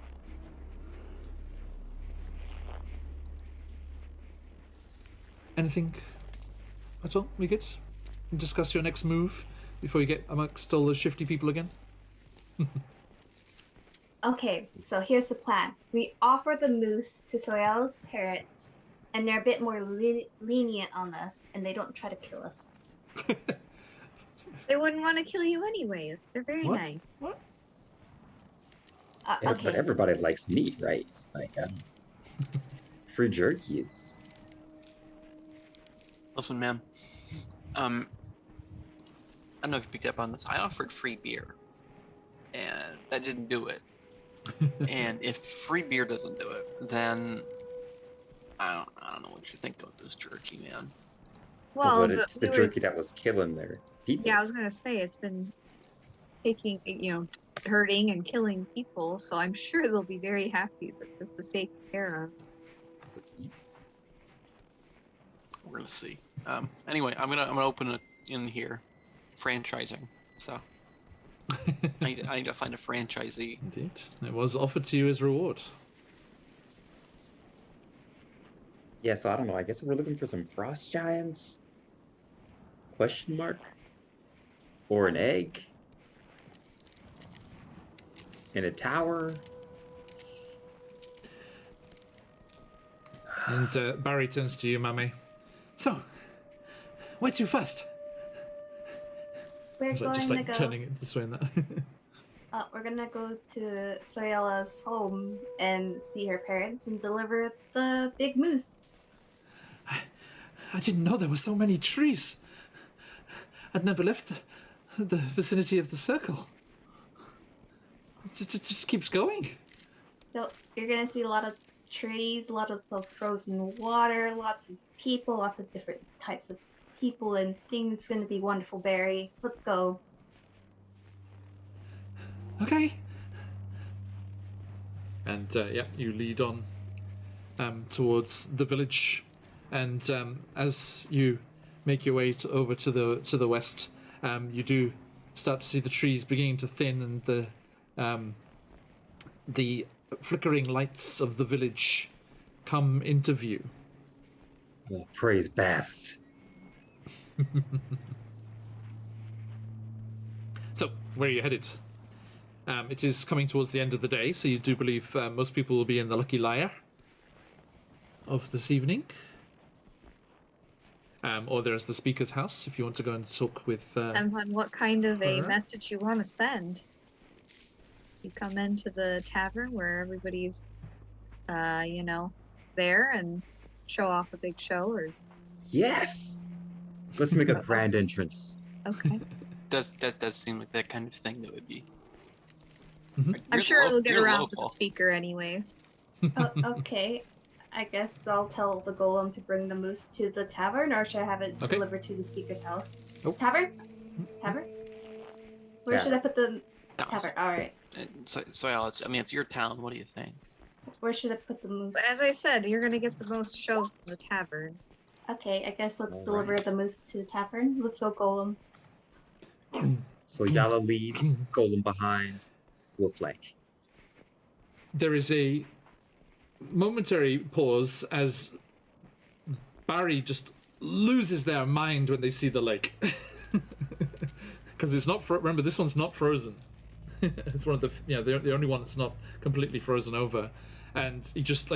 Anything at all? We good? Discuss your next move before you get amongst all those shifty people again? Okay, so here's the plan. We offer the moose to Soyala's parents, and they're a bit more lenient on us, and they don't try to kill us. They wouldn't want to kill you anyways. They're very What? nice. What? But Okay. everybody likes meat, right? Like, free jerky is... Listen, man. I don't know if you picked up on this. I offered free beer. and that didn't do it. And if free beer doesn't do it, then I don't know what you think of this jerky, man. Well, but it's the jerky that was killing their people. Yeah, I was gonna say it's been taking, hurting and killing people, so I'm sure they'll be very happy that this is taken care of. We're gonna see. Anyway, I'm gonna open it in here, franchising. So I need to find a franchisee. Indeed. It was offered to you as reward. Yeah, so I don't know. I guess we're looking for some frost giants? Question mark? Or an egg? In a tower? And Barry turns to you, Mummy. So, where to first? We're Is that going just to like go. turning it this way and that? We're gonna go to Soyala's home and see her parents and deliver the big moose. I didn't know there were so many trees. I'd never left the vicinity of the circle. It just keeps going. So you're gonna see a lot of trees, a lot of frozen water, lots of people, lots of different types of people and things. It's gonna be wonderful, Barry. Let's go. Okay. And you lead on towards the village, and as you make your way over to the west, you do start to see the trees beginning to thin, and the flickering lights of the village come into view. Oh, praise Bast. So, where are you headed? It is coming towards the end of the day, so you do believe most people will be in the Lucky Liar of this evening. Or there's the speaker's house, if you want to go and talk with... Depends on what kind of a her. message you want to send. You come into the tavern where everybody's, there and show off a big show, or... Yes! Let's make a grand entrance. Okay. Does seem like that kind of thing that would be. Mhm. I'm sure it'll get you're around to the local. speaker anyways. Okay. I guess I'll tell the golem to bring the moose to the tavern, or should I have it Okay. delivered to the speaker's house? Oh. Tavern? Tavern? Where should I put the tavern? Alright. So Alice, it's your town. What do you think? Where should I put the moose? But as I said, you're gonna get the most show from the tavern. Okay, I guess let's All deliver right. the moose to the tavern. Let's go, golem. So Yala leads, Golem behind, we'll flank. There is a momentary pause as Barry just loses their mind when they see the lake. Because it's not, remember, this one's not frozen. It's one of the only one that's not completely frozen over. And he just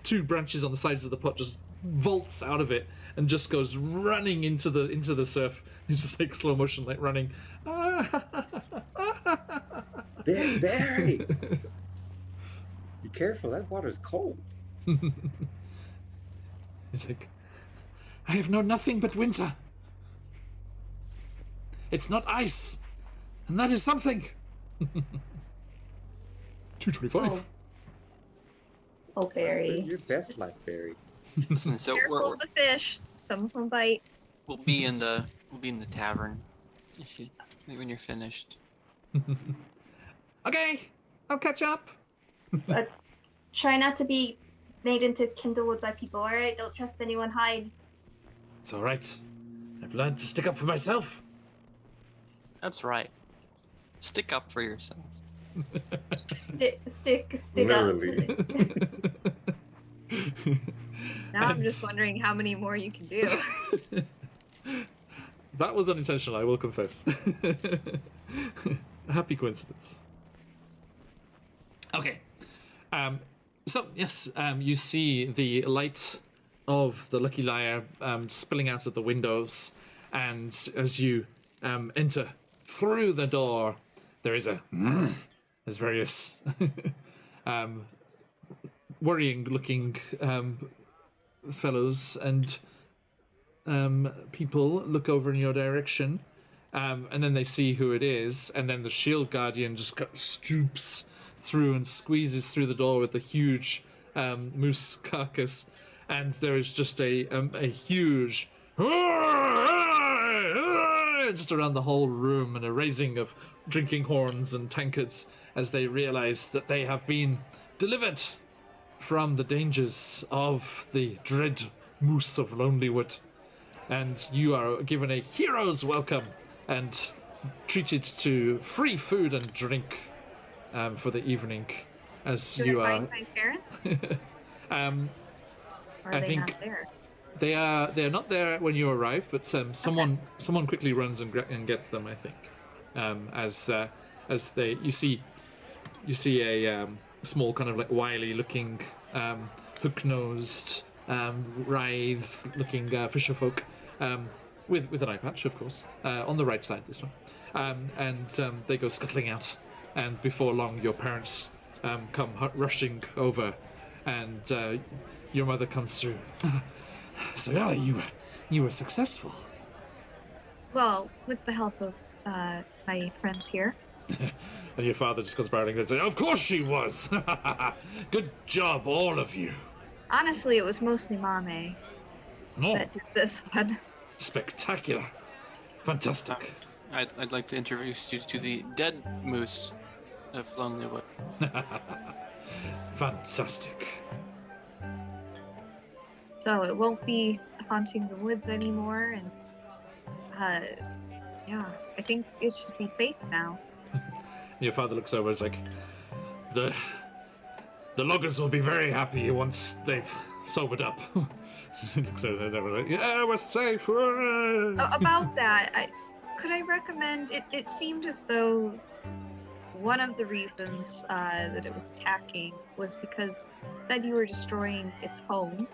two branches on the sides of the pot just vaults out of it and just goes running into the surf. He's just like slow motion, like running. Barry! Be careful, that water's cold. He's like, I have known nothing but winter. It's not ice, and that is something. 225. Oh, Barry. Your best life, Barry. Listen, so Careful of the fish. Some of them bite. we'll be in the tavern when you're finished. Okay, I'll catch up. Try not to be made into kindlewood by people, alright? Don't trust anyone, hide. It's all right. I've learned to stick up for myself. That's right. Stick up for yourself. Stick Literally. up. Now I'm And- just wondering how many more you can do. That was unintentional, I will confess. A happy coincidence. Okay. So, yes, you see the light of the Lucky Liar spilling out of the windows, and as you enter through the door, there is there's various worrying-looking fellows and people look over in your direction, And then they see who it is, and then the shield guardian just stoops through and squeezes through the door with the huge moose carcass, and there is just a huge just around the whole room, and a raising of drinking horns and tankards as they realize that they have been delivered from the dangers of the dread moose of Lonelywood, and you are given a hero's welcome and treated to free food and drink for the evening, as Did you I are. find my parents? Or are I they think- not there? They are not there when you arrive, but someone quickly runs and gets them. I think as you see a small kind of like wily looking hook-nosed writhe-looking fisher folk with an eye patch, of course, on the right side. This one, and they go scuttling out, and before long your parents come rushing over, and your mother comes through. So yeah, you were successful. Well, with the help of my friends here. And your father just comes barreling and says, "Of course she was. Good job, all of you." Honestly, it was mostly Mame Oh, that did this one. spectacular, fantastic. I'd like to introduce you to the dead moose of Lonelywood. Fantastic. So it won't be haunting the woods anymore, and yeah, I think it should be safe now. Your father looks over. It's like the loggers will be very happy once they've sobered up. He looks over and they're like, "Yeah, we're safe." About that, could I recommend? It seemed as though one of the reasons that it was attacking was because that you were destroying its home.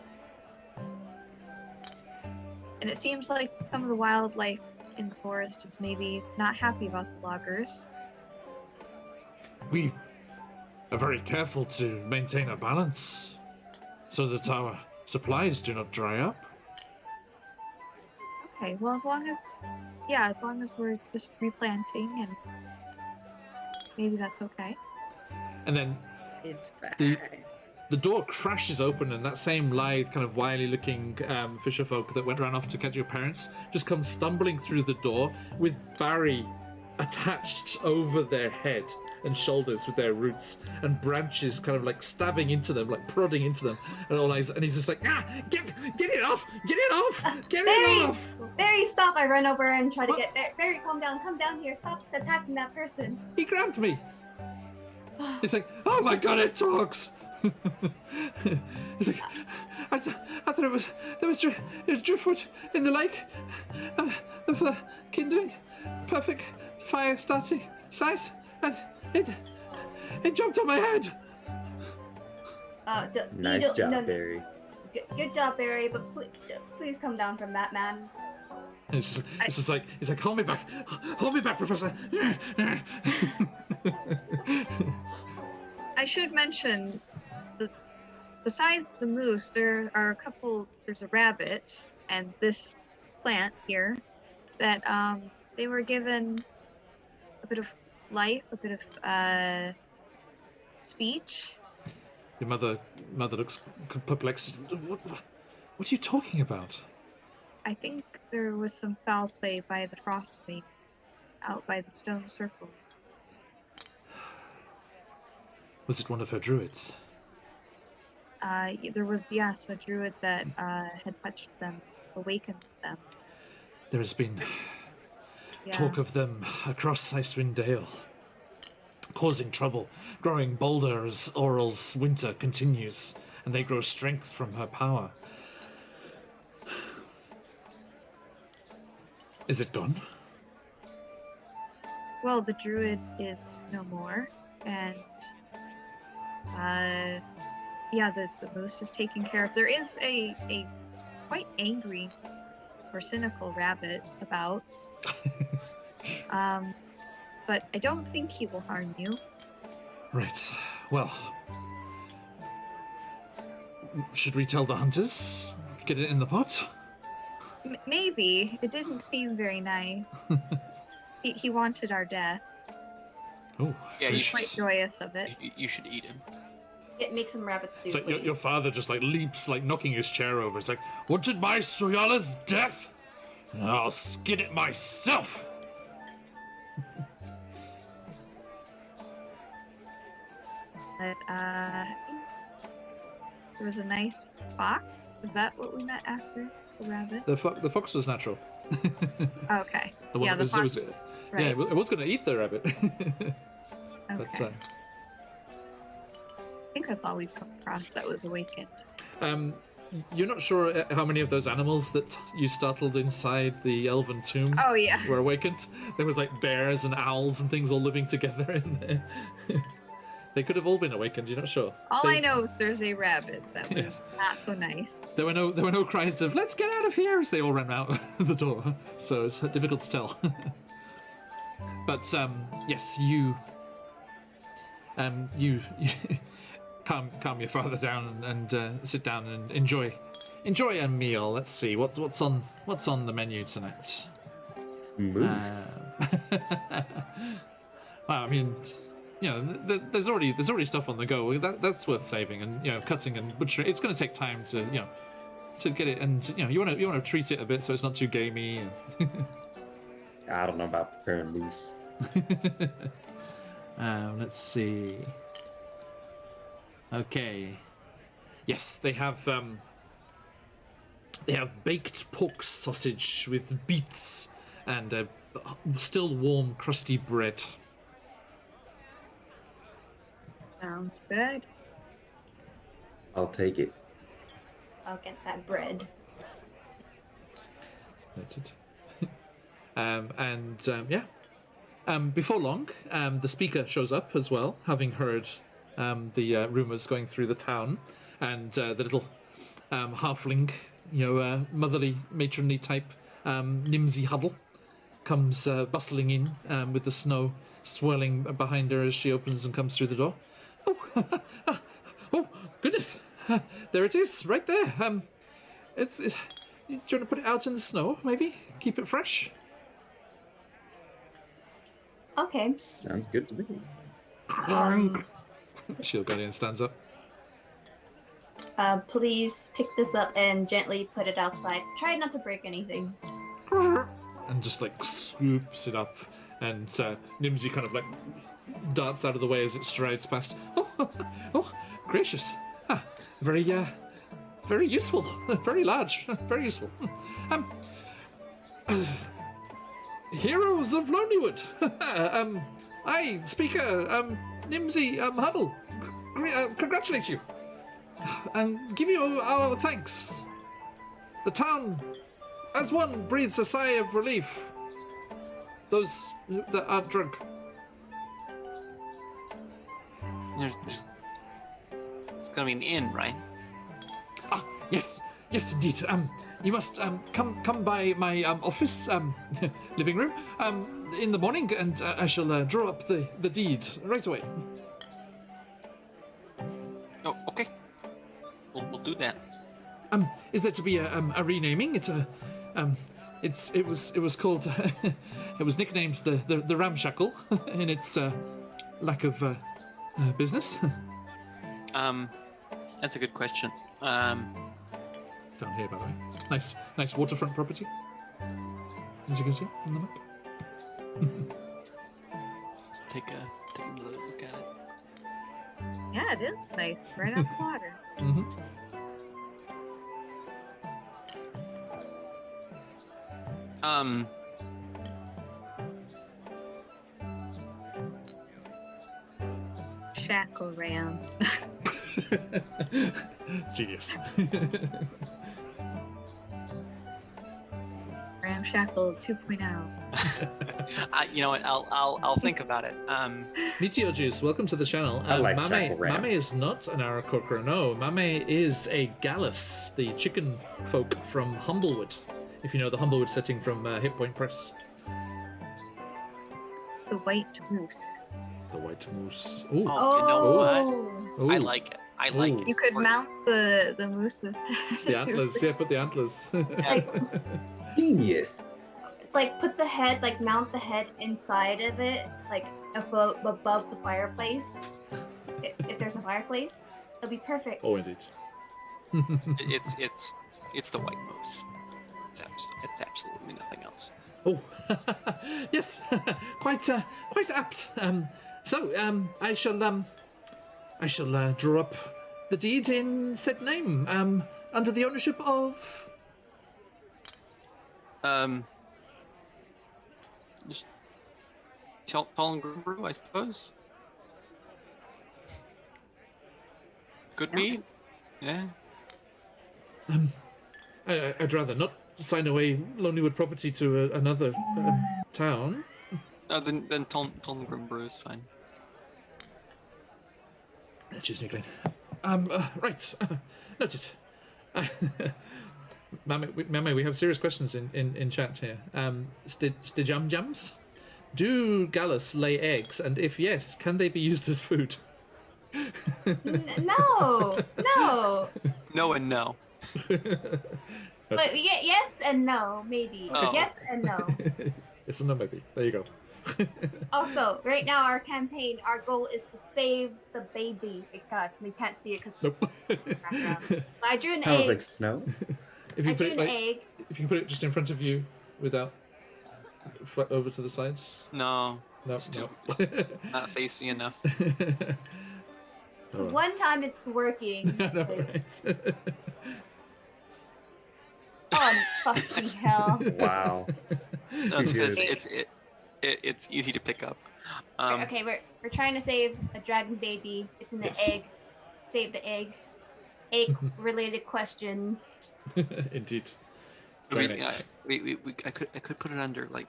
And it seems like some of the wildlife in the forest is maybe not happy about the loggers. We are very careful to maintain a balance so that our supplies do not dry up. Okay, well, as long as we're just replanting, and maybe that's okay. And then It's The- fine. the door crashes open, and that same lithe, kind of wily looking fisher folk that ran off to catch your parents just comes stumbling through the door with Barry attached over their head and shoulders with their roots, and branches kind of like stabbing into them, like prodding into them, and all eyes, and he's just like, get it off, get Barry! it off. Barry, stop! I run over and try to What? get Barry. Come down here. Stop attacking that person. He grabbed me. He's like, oh my god, it talks. He's like, I thought there was driftwood in the lake, of kindling, perfect fire starting size, and it jumped on my head. Nice job, Barry. Good job, Barry. But please come down from that, man. And it's just like, he's like, hold me back, Professor. I should mention, besides the moose, there's a rabbit and this plant here that they were given a bit of life, a bit of speech. Your mother looks perplexed. What are you talking about? I think there was some foul play by the Frostmaiden out by the stone circles. Was it one of her druids? There was, yes, a druid that had touched them, awakened them. There has been Yeah. talk of them across Icewind Dale, causing trouble, growing bolder as Oral's winter continues, and they grow strength from her power. Is it gone? Well, the druid is no more, and yeah, the moose is taken care of. There is a quite angry or cynical rabbit about, but I don't think he will harm you. Right. Well, should we tell the hunters? Get it in the pot? Maybe. It didn't seem very nice. He wanted our death. Oh, Yeah, He's quite gracious. joyous of it. You should eat him. It makes some rabbit stew. It's like please. your father just like leaps, like knocking his chair over. It's like, wanted my Soyala's death? I'll skin it myself. But I think there was a nice fox. Is that what we met after the rabbit? The fox was natural. Okay. The one Yeah, that the was, fox. yeah, Right. it was going to eat the rabbit. But Okay. I think that's all we've come across that was awakened. You're not sure how many of those animals that you startled inside the elven tomb Oh yeah. were awakened. There was like bears and owls and things all living together in there. They could have all been awakened. You're not sure. All They- I know is there's a rabbit that was Yes. not so nice. There were no cries of "Let's get out of here" as they all ran out the door. So it's difficult to tell. But yes, you calm your father down and sit down and enjoy a meal. Let's see what's on the menu tonight. Moose. Well, I mean, you know, there's already stuff on the go. That's worth saving, and you know, cutting and butchering. It's going to take time to to get it, and you know, you want to treat it a bit so it's not too gamey. And I don't know about preparing moose. let's see. Okay. Yes, they have baked pork sausage with beets and still warm, crusty bread. Sounds good. I'll take it. I'll get that bread. Noted. Before long, the speaker shows up as well, having heard the rumors going through the town, and the little halfling, motherly, matronly type Nimsy Huddle comes bustling in with the snow swirling behind her as she opens and comes through the door. Oh, goodness! There it is, right there. Do you want to put it out in the snow, maybe? Keep it fresh? Okay. Sounds good to me. Shield Guardian stands up. Please pick this up and gently put it outside. Try not to break anything. And just like scoops it up. And Nimsy kind of like darts out of the way as it strides past. Oh, gracious. Very useful. Very large. Very useful. Heroes of Lonelywood. I, speaker, Nimsy Huddle, congratulate you. And give you our thanks. The town, as one, breathes a sigh of relief. Those that aren't drunk. It's gonna be an inn, right? Yes, indeed. You must come by my office, living room, in the morning, and I shall draw up the deed right away. Oh, okay. We'll do that. Is there to be a renaming? It was called it was nicknamed the Ramshackle in its lack of business. That's a good question. Down here, by the way. Nice waterfront property, as you can see on the map. Take a look at it. Yeah, it is nice. Right on the water. Mm-hmm. Shackle Ram. Genius. Ramshackle 2.0. You know what? I'll think about it. Meteor Juice, welcome to the channel. I like Shackle Ram. Mame is not an Aarakocra, no. Mame is a Gallus, the chicken folk from Humblewood. If you know the Humblewood setting from Hit Point Press. The White Moose. The White Moose. Ooh. Oh, you know what? Ooh. I like it. I like Ooh. it. You could mount the moose's head. The antlers, yeah, put the antlers. Like, Genius. like put the head, like mount the head inside of it, like above the fireplace. If there's a fireplace, it'll be perfect. Oh, indeed. It's the white moose. It's absolutely nothing else. Oh, yes, quite apt. I shall draw up the deed in said name, under the ownership of. Just tall and Grimbroo, I suppose. Good meat. Yeah. I'd rather not sign away Lonelywood property to another town. No, then tall and Grimbroo is fine. Cheers, Nickling. Right. Noted. Mame, we have serious questions in chat here. Stijam-jams? Do Gallus lay eggs? And if yes, can they be used as food? No. No and no. But yes and no, maybe. Oh. Yes and no. Yes and no, maybe. There you go. Also, right now our campaign, our goal is to save the baby. God, we can't see it because Nope. I drew an I was egg. like, snow? If you I put drew it an like, egg. if you can put it just in front of you without over to the sides. No, No, It's no. not facing enough. Oh. One time it's working. I know, but- right? Oh, fucking hell. Wow. No, because Good. it's easy to pick up. Okay, we're trying to save a dragon baby. It's in the Yes. egg. Save the egg. Egg related questions. Indeed. I Dragon eggs. I could put it under like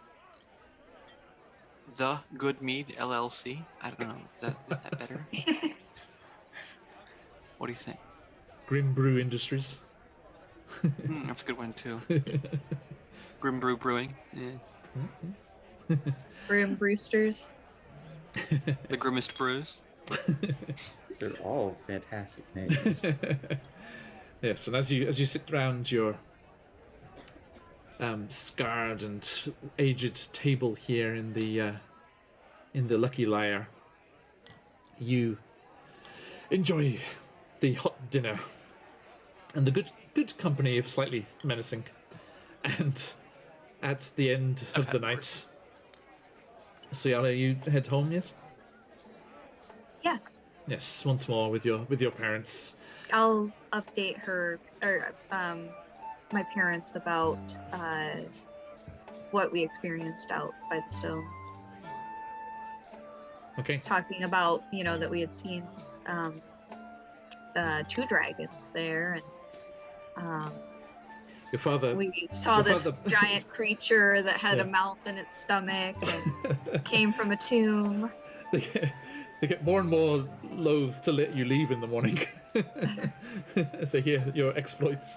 the Good Mead LLC. I don't know. Is that better? What do you think? Grim Brew Industries. That's a good one too. Grim Brew Brewing. Yeah. Grim Brewsters. The Grimmest Brews. These are all fantastic names. Yes, and as you sit round your scarred and aged table here in the Lucky Liar, you enjoy the hot dinner and the good company of slightly menacing. And at the end of the night, Suyala, you head home, yes? Yes. Yes, once more with your parents. I'll update her or my parents about what we experienced out by the stones. Okay. Talking about, that we had seen 2 dragons there, and Your father. we saw your this father- giant creature that had Yeah. a mouth in its stomach and came from a tomb. They get more and more loath to let you leave in the morning as they hear your exploits.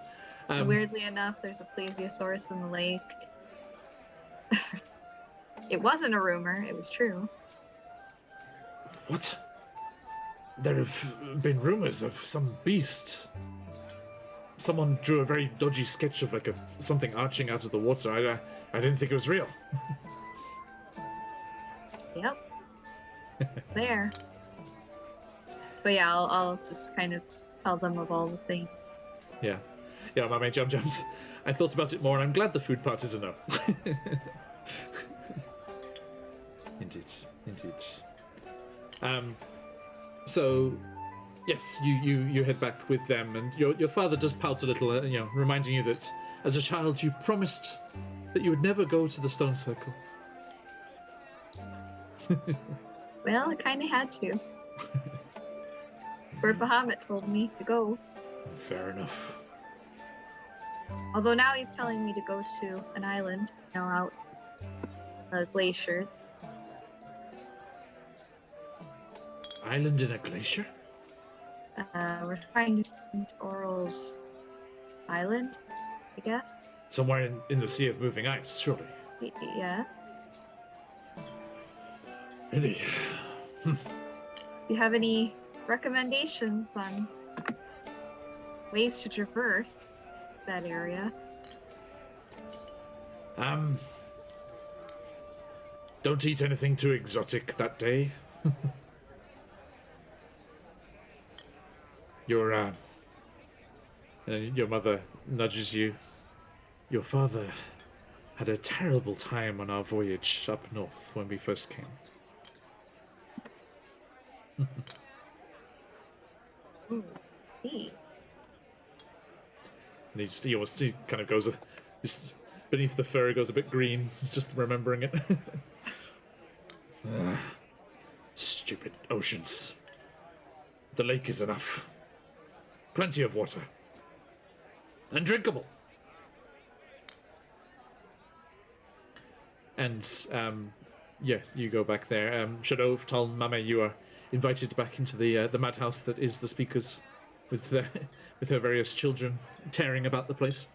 Weirdly enough, there's a plesiosaurus in the lake. It wasn't a rumor, it was true. What? There have been rumors of some beast. Someone drew a very dodgy sketch of like something arching out of the water. I didn't think it was real. Yep. There. But yeah, I'll just kind of tell them of all the things. Yeah, my mate Jams. I thought about it more, and I'm glad the food part is a no. Indeed. So, yes, you head back with them, and your father does pout a little, reminding you that as a child you promised that you would never go to the stone circle. Well, I kind of had to. Bird Bahamut told me to go. Fair enough. Although now he's telling me to go to an island, out the glaciers. Island in a glacier? We're trying to find Oral's island, I guess. Somewhere in the sea of moving ice, surely. Yeah. Really? Do you have any recommendations on ways to traverse that area. Don't eat anything too exotic that day. Your mother nudges you. Your father had a terrible time on our voyage up north when we first came. Ooh, see. And he kind of goes, beneath the fur goes a bit green, just remembering it. Stupid oceans. The lake is enough. Plenty of water. And drinkable. And, yes, you go back there. Shadow, Tal, Mame, you are invited back into the madhouse that is the speakers with her various children tearing about the place.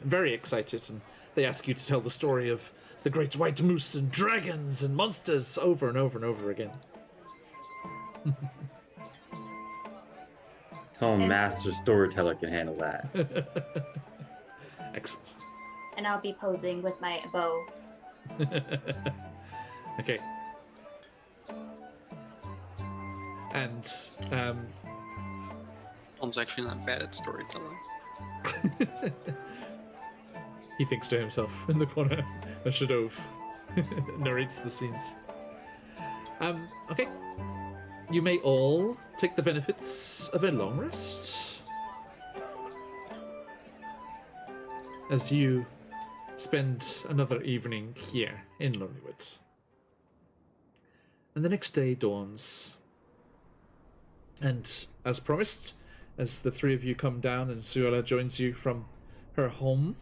Very excited, and they ask you to tell the story of the great white moose and dragons and monsters over and over and over again. Tell him master storyteller can handle that. Excellent. And I'll be posing with my bow. Okay. And Tom's actually not bad at storytelling. he thinks to himself in the corner as Shadow narrates the scenes. Okay. You may all take the benefits of a long rest as you spend another evening here in Lonelywood. And the next day dawns. And as promised, as the three of you come down and Suella joins you from her home,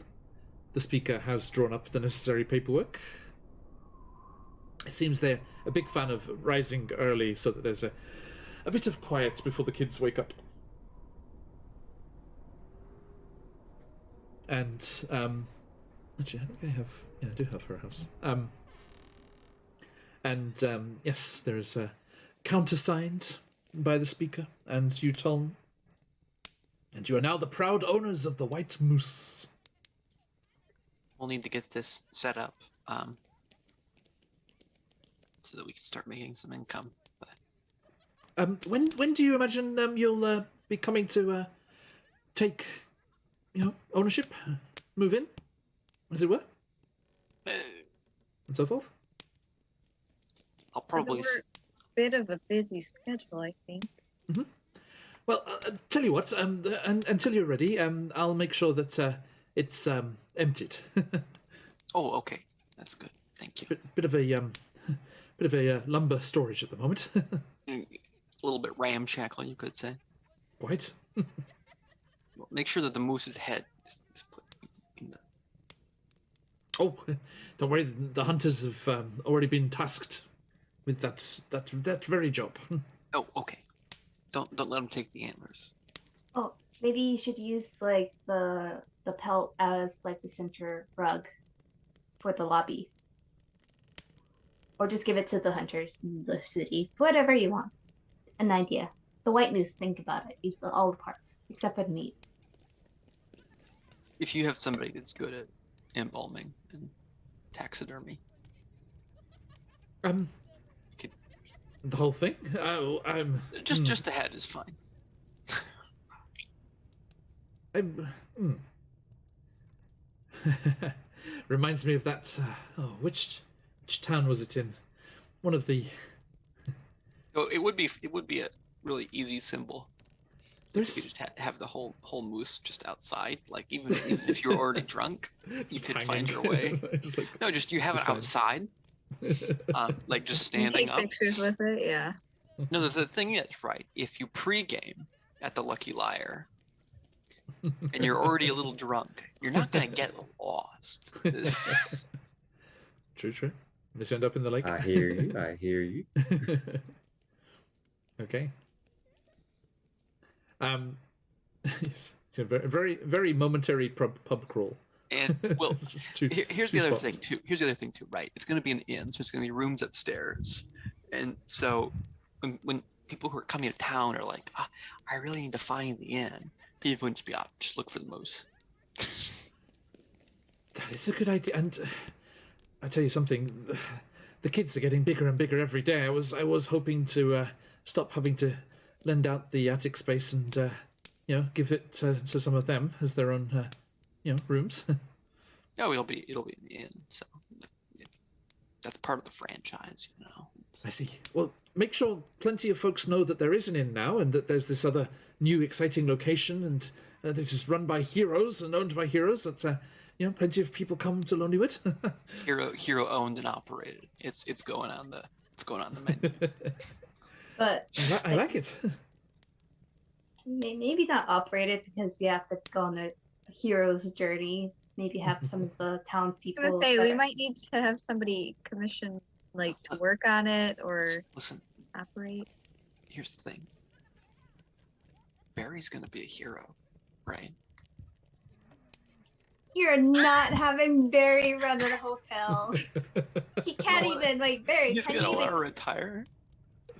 the speaker has drawn up the necessary paperwork. It seems they're a big fan of rising early so that there's a bit of quiet before the kids wake up. And, actually, I think I do have her house. Yes, there is a countersigned by the speaker, and you tell them, and you are now the proud owners of the White Moose. We'll need to get this set up so that we can start making some income. But When do you imagine you'll be coming to take ownership, move in, as it were, and so forth? I'll probably. We're a bit of a busy schedule, I think. Mm-hmm. Well, tell you what. Until you're ready, I'll make sure that it's emptied. Oh, okay, that's good. Thank you. Bit of a lumber storage at the moment. A little bit ramshackle, you could say. Quite. Make sure that the moose's head is put in the. Oh, don't worry. The hunters have already been tasked with that very job. Oh, okay. Don't let them take the antlers. Oh, maybe you should use like the pelt as like the center rug for the lobby. Or just give it to the hunters in the city. Whatever you want. An idea. The white moose, think about it. Use all the parts, except for the meat. If you have somebody that's good at embalming and taxidermy. The whole thing? Just the head is fine. Reminds me of that. Which town was it in? One of the. Oh, it would be a really easy symbol. There's You could just have the whole moose just outside. Like even if you're already drunk, you could find your way. Just you have it outside. Like just standing Take up. pictures with it, yeah. No, the thing is, right, if you pregame at the Lucky Liar and you're already a little drunk, you're not going to get lost. True. Just end up in the lake. I hear you. Okay. Yes, a very, very momentary pub crawl. And well, It's just two here's the other spots. thing too. Here's the other thing too, right? It's going to be an inn, so it's going to be rooms upstairs. And so when people who are coming to town are like, I really need to find the inn, People wouldn't be out. Just look for the moose. That is a good idea. And I tell you something, the kids are getting bigger and bigger every day. I was hoping to stop having to lend out the attic space and give it to some of them as their own rooms. Oh, it'll be in the inn. So that's part of the franchise, you know. I see. Well, make sure plenty of folks know that there is an inn now and that there's this other new exciting location and that it is run by heroes and owned by heroes. That plenty of people come to Lonelywood. Hero owned and operated. It's going on the menu. But I like it. maybe not operated because you have to go on a hero's journey. Maybe have some of the townspeople. I was gonna say we might need to have somebody commissioned to work on it or Listen, operate. here's the thing. Barry's gonna be a hero, right? You're not having Barry run the hotel. He can't even Barry. He's Can gonna you want to even, retire.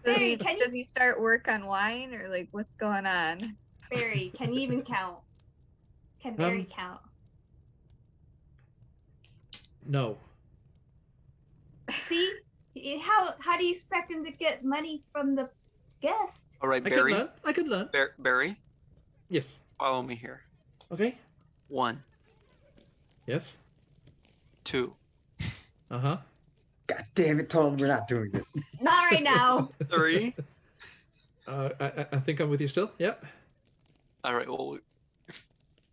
Barry, can you- Does he start work on wine or what's going on? Barry, can you even count? Can Barry count? No. See, how do you expect him to get money from the guest? All right, I Barry. can learn. Barry, Yes. follow me here. Okay. 1, Yes. 2, Uh-huh. God damn it, Tom, we're not doing this. Not right now. 3. I think I'm with you still. Yep. All right. Well,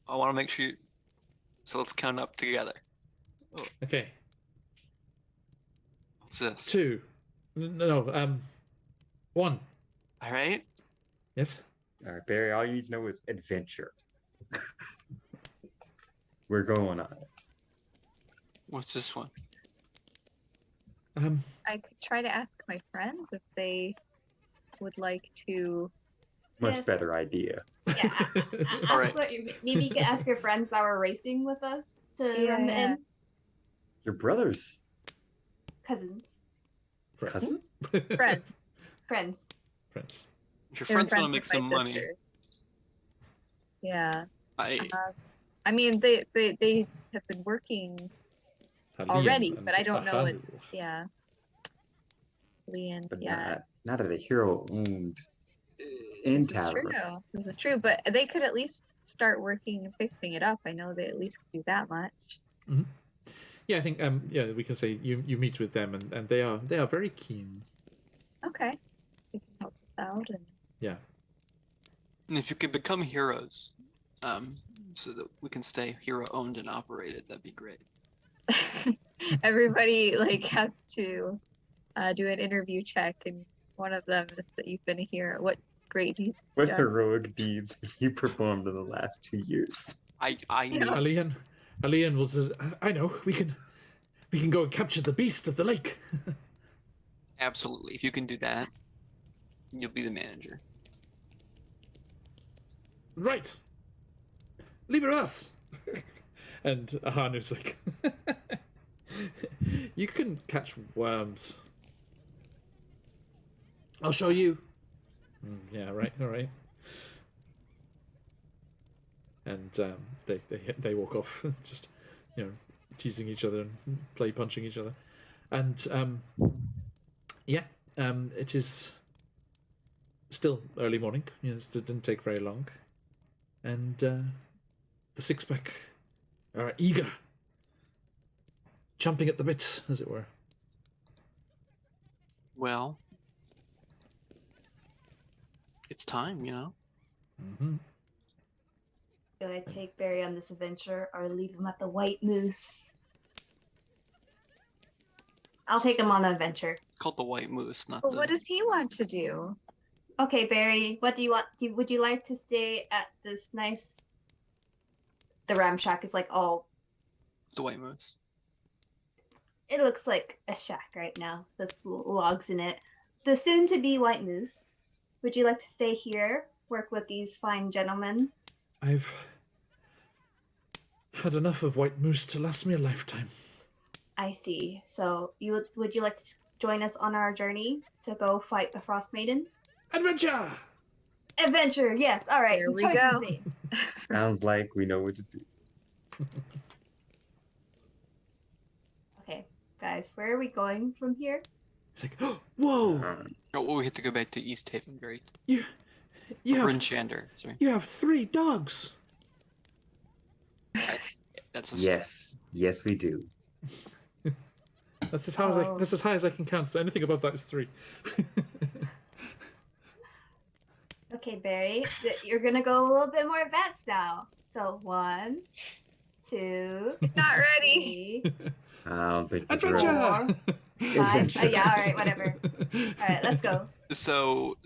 I want to make sure. So let's count up together. Okay. What's this? 2. No. 1. All right. Yes. All right, Barry, all you need to know is adventure. We're going on it. What's this one? I could try to ask my friends if they would like to. Much Yes. better idea. Yeah. All right. Maybe you can ask your friends that were racing with us to run the Yeah. inn. Your brothers, Cousins, cousins? Friends. friends. Friends. If your They were friends want to friends make with my some money, sister. Yeah. I I mean, they have been working. Already, and but I don't know it. Ahanu. Yeah. Leon. But Yeah. not at a hero-owned inn This is tavern. true. This is true, but they could at least start working and fixing it up. I know they at least could do that much. Yeah, I think we can say you meet with them and they are very keen. Okay. They can help us out and Yeah. and if you could become heroes, so that we can stay hero owned and operated, that'd be great. everybody has to do an interview check, and one of them is that you've been a hero. What great deeds What done. heroic deeds have you performed in the last 2 years? I Yeah. need Alian will say, I know, we can go and capture the beast of the lake. absolutely. If you can do that, you'll be the manager. Right. Leave it to us. And Ahanu's like, you can catch worms. I'll show you. Yeah, right, all right. And they walk off, just teasing each other and play punching each other. And it is still early morning. It didn't take very long. And the six-pack are eager, chomping at the bit, as it were. Well, it's time, you know. Mm-hmm. Do I take Barry on this adventure or leave him at the White Moose? I'll take him on an adventure. It's called the White Moose, not But the. what does he want to do? Okay, Barry, what do you want? Would you like to stay at this nice... The Ram Shack is all... The White Moose. It looks like a shack right now. There's logs in it. The soon-to-be White Moose. Would you like to stay here, work with these fine gentlemen? I've had enough of White Moose to last me a lifetime. I see. So, would you like to join us on our journey to go fight the Frostmaiden? Adventure! Adventure, yes. All right. There we choice is go. made. Sounds like we know what to do. Okay, guys, where are we going from here? It's like, whoa! Oh, well, we have to go back to East Haven, right? You have Bryn Shander, sorry. you have 3 dogs. That's a Yes, we do. That's as high as I can count. So anything above that is 3. Okay, Barry, you're gonna go a little bit more advanced now. So 1, 2, He's not ready. 3, I don't think he's Adventure! ready. 5. Adventure. Yeah, all right, whatever. All right, let's go. So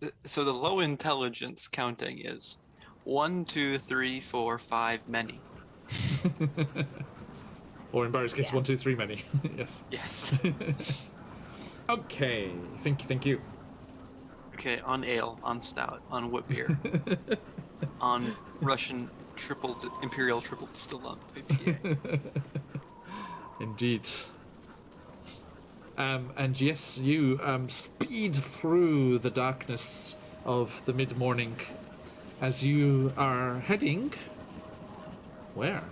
the low intelligence counting is 1, 2, 3, 4, 5, many. Or in Barry's case, Yeah. 1, 2, 3, many. Yes. Yes. Okay. Thank you. Okay, on ale, on stout, on wit beer, on Russian imperial triple distilled on IPA. Indeed. And yes, you speed through the darkness of the mid-morning as you are heading... Where?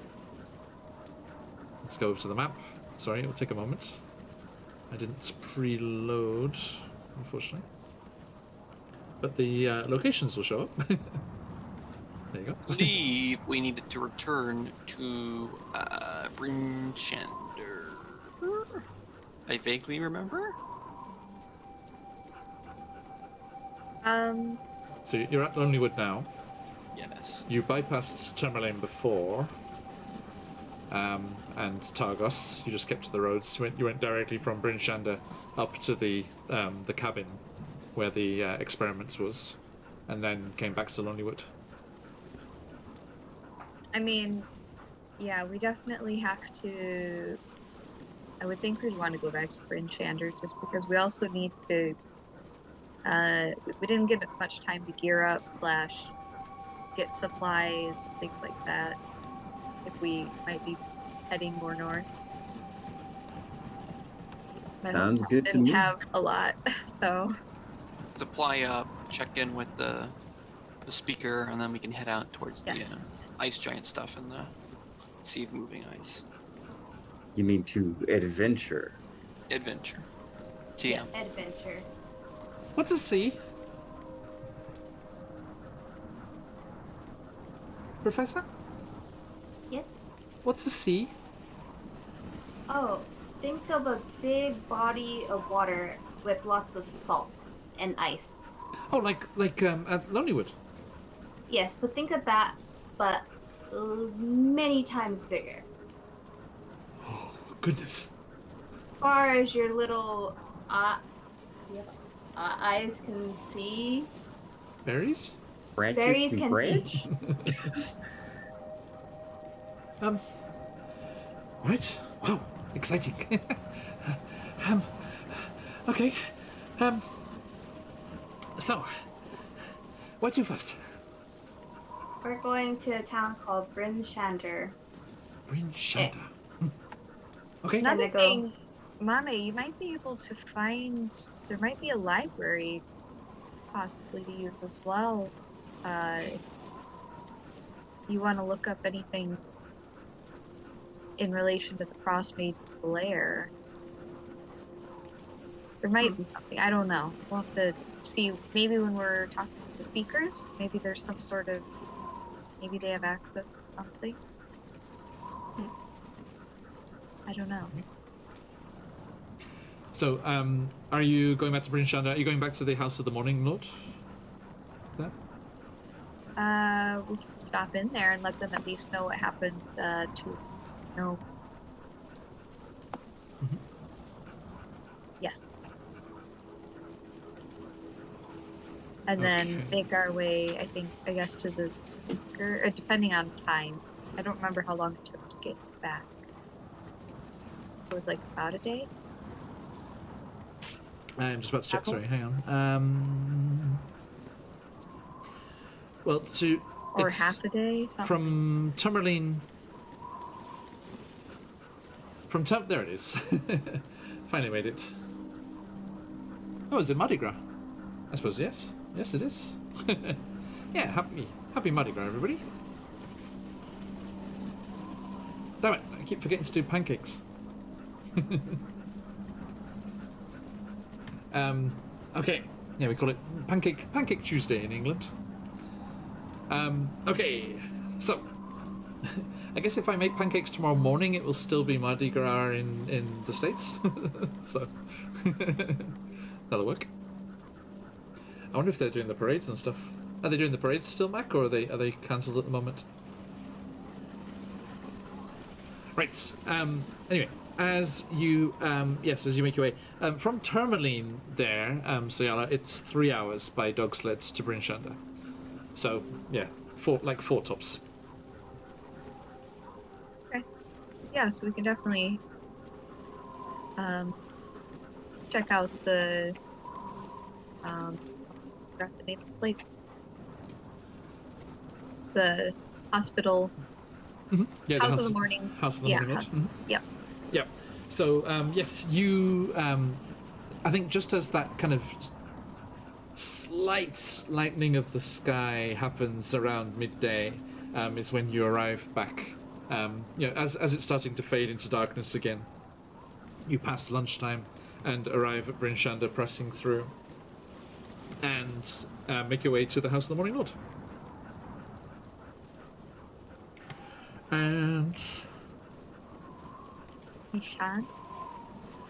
Let's go to the map. Sorry, it'll take a moment. I didn't preload, unfortunately. But the locations will show up. There you go. I believe we needed to return to Bryn Shander. I vaguely remember. So you're at Lonelywood now. Yes. You bypassed Tourmaline before, and Targos. You just kept to the roads. You went directly from Bryn Shander up to the cabin where the experiments was, and then came back to Lonelywood. I mean, yeah, we definitely have to. I would think we'd want to go back to Bryn Shander just because we also need to. We didn't get much time to gear up / get supplies, things like that. If we might be heading more north. Sounds good to Didn't me. have a lot, so. Supply up, check in with the speaker, and then we can head out towards Yes. the ice giant stuff and the sea of moving ice. You mean to adventure? Adventure. TM. Adventure. What's a sea? Professor? Yes? What's a sea? Oh, think of a big body of water with lots of salt and ice. Oh, like at Lonelywood. Yes, but think of that, but many times bigger. Oh, goodness. As far as your little eyes can see, Berries? Branches Berries to can branch? Right. Wow, exciting. Okay. So, where to first? we're going to a town called Bryn Shander. Bryn Shander. Okay. Another Gonna go- thing, Mame, you might be able to find. There might be a library possibly to use as well. If you want to look up anything in relation to the Frostmaiden's lair. There might be something. I don't know. We'll have to see. Maybe when we're talking to the speakers, maybe there's some sort of. Maybe they have access to something. I don't know. So, are you going back to Bryn Shander? Are you going back to the House of the Morning Lord? There? We can stop in there and let them at least know what happened to. No. Mhm. Yes. And then Okay. make our way, I guess, to the speaker, depending on time. I don't remember how long it took to get back. It was like about a day. I'm just about to check. Apple? Sorry, hang on. Well, Or it's half a day, something. from Tourmaline. There it is. Finally made it. Oh, is it Mardi Gras? I suppose yes. Yes, it is. Yeah, happy Mardi Gras, everybody. Damn it, I keep forgetting to do pancakes. Okay. Yeah, we call it Pancake Tuesday in England. Okay, so I guess if I make pancakes tomorrow morning, it will still be Mardi Gras in the States. So that'll work. I wonder if they're doing the parades and stuff. Are they doing the parades still, Mac, or are they cancelled at the moment? Right. Anyway, as you make your way from Tourmaline there, Soyala, it's 3 hours by dog sled to Bryn Shander. So yeah, four tops. Okay. Yeah, so we can definitely check out the forgot the name of the place. The hospital. Mm-hmm. Yeah, House of the Morning. House of the Morning Lord. Mm-hmm. Yep. Yep. So yes, you. I think just as that kind of slight lightening of the sky happens around midday, is when you arrive back. As it's starting to fade into darkness again, you pass lunchtime and arrive at Bryn Shander, pressing through, and make your way to the House of the Morning Lord. And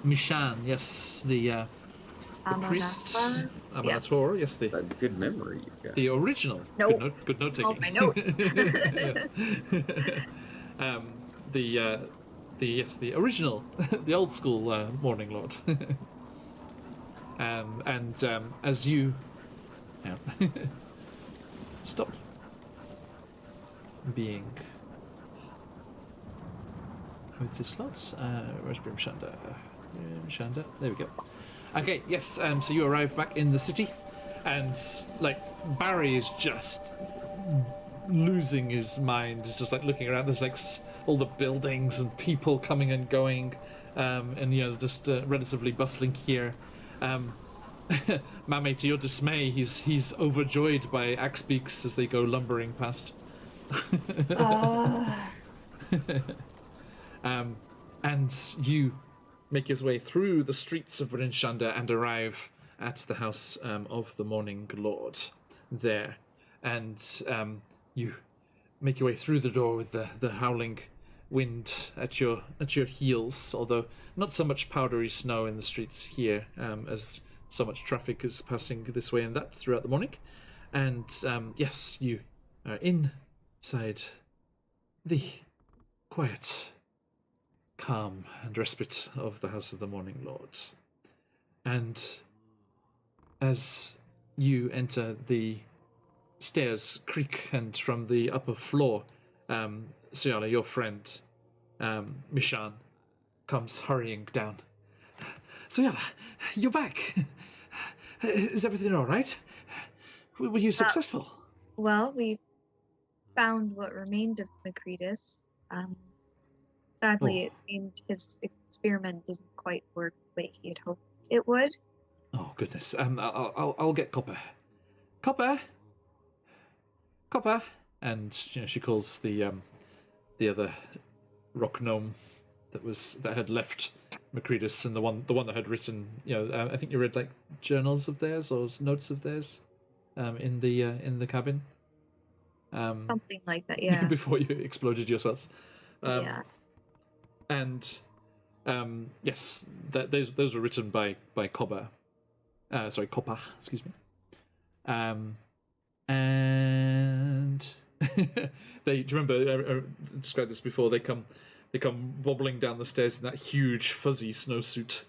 Mishan, yes, the priest Amonator, yes, That's a good memory you got. the original. Nope. Good note taking. Oh, my note. Yes. The original, the old school Morning Lord. As you stop being with the slots. Where's Bryn Shander? Shander. There we go. Okay, yes. So you arrive back in the city, and Barry is just losing his mind. He's just looking around. There's all the buildings and people coming and going, and just relatively bustling here. Mame, to your dismay, he's overjoyed by axe beaks as they go lumbering past. And you make your way through the streets of Bryn Shander and arrive at the house of the Morning Lord there. And you make your way through the door with the howling wind at your heels, although not so much powdery snow in the streets here, as so much traffic is passing this way and that throughout the morning. And yes, you are inside the quiet, calm, and respite of the House of the Morning Lord. And as you enter, the stairs creak, and from the upper floor, Soyala, your friend, Mishan, comes hurrying down. Soyala, you're back. Is everything all right? Were you successful? Well, we found what remained of Macretus. Sadly, it seemed his experiment didn't quite work the way he had hoped it would. Oh goodness. I'll get Copper. Copper. And she calls the other rock gnome that had left Macretus, and the one that had written. I think you read journals of theirs or notes of theirs, in the cabin. Something like that, yeah. Before you exploded yourselves. Yeah. And yes, those were written by Copper. Copper, excuse me. And do you remember? I described this before. They come wobbling down the stairs in that huge fuzzy snowsuit,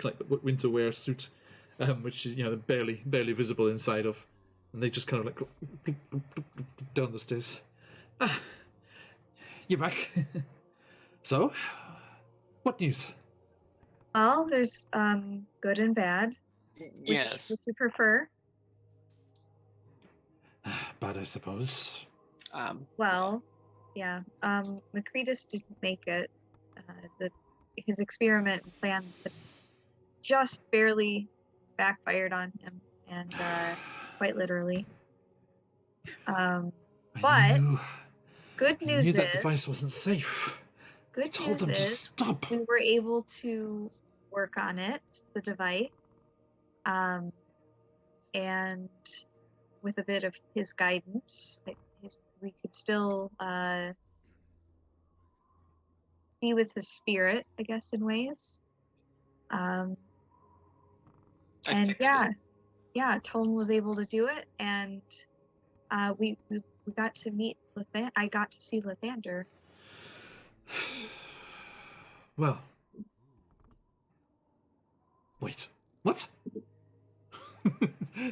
like the winter wear suit, which is barely visible inside of, and they just kind of down the stairs. You're back. So, what news? Well, there's good and bad. Yes. Which you prefer? Bad, I suppose. Well, yeah. Macretus didn't make it. His experiment and plans had just barely backfired on him, and quite literally. Um, I but knew, good I news knew that is, device wasn't safe. I good told news them to is stop. we were able to work on it, the device, and with a bit of his guidance, we could still be with his spirit, I guess, in ways. I And fixed yeah, it. yeah, Tone was able to do it, and we got to meet Lathander. I got to see Lathander. Well. Wait. What?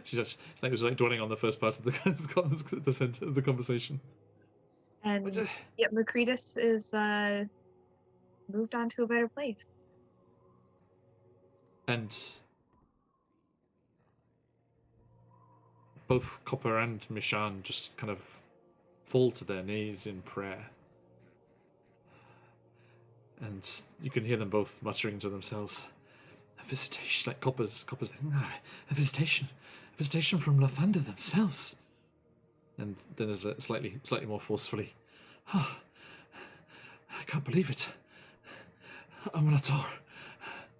She just like was like dwelling on the first part of the conversation. And What, yeah, Macretus is moved on to a better place. and both Copper and Mishan just kind of fall to their knees in prayer. And you can hear them both muttering to themselves. A visitation, like Copper's a visitation from Lathander themselves. And then there's a slightly more forcefully, oh, I can't believe it. Amanator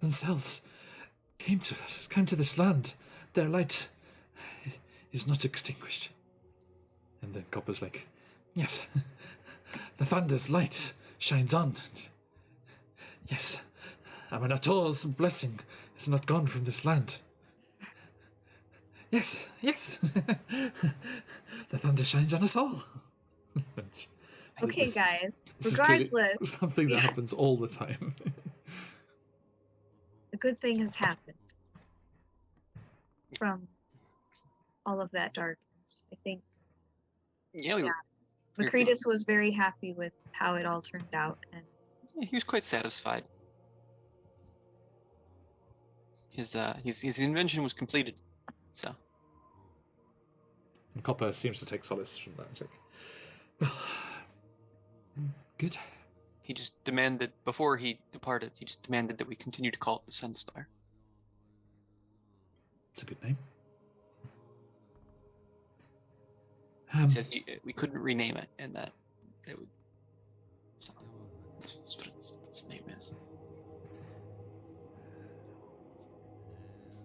themselves came to this land. Their light is not extinguished. And then Copper's like, yes, Lathander's light shines on. Yes, Amanator's blessing is not gone from this land. Yes. The thunder shines on us all. Okay, guys. This is clearly Regardless, something that happens all the time. a good thing has happened from all of that darkness. I think Yeah, Macretus was very happy with how it all turned out, and he was quite satisfied. His invention was completed. So. And Copper seems to take solace from that. It's like, well, good. He just demanded, before he departed, that we continue to call it the Sunstar. It's a good name. He said we couldn't rename it, and that it would. So that's what its name is.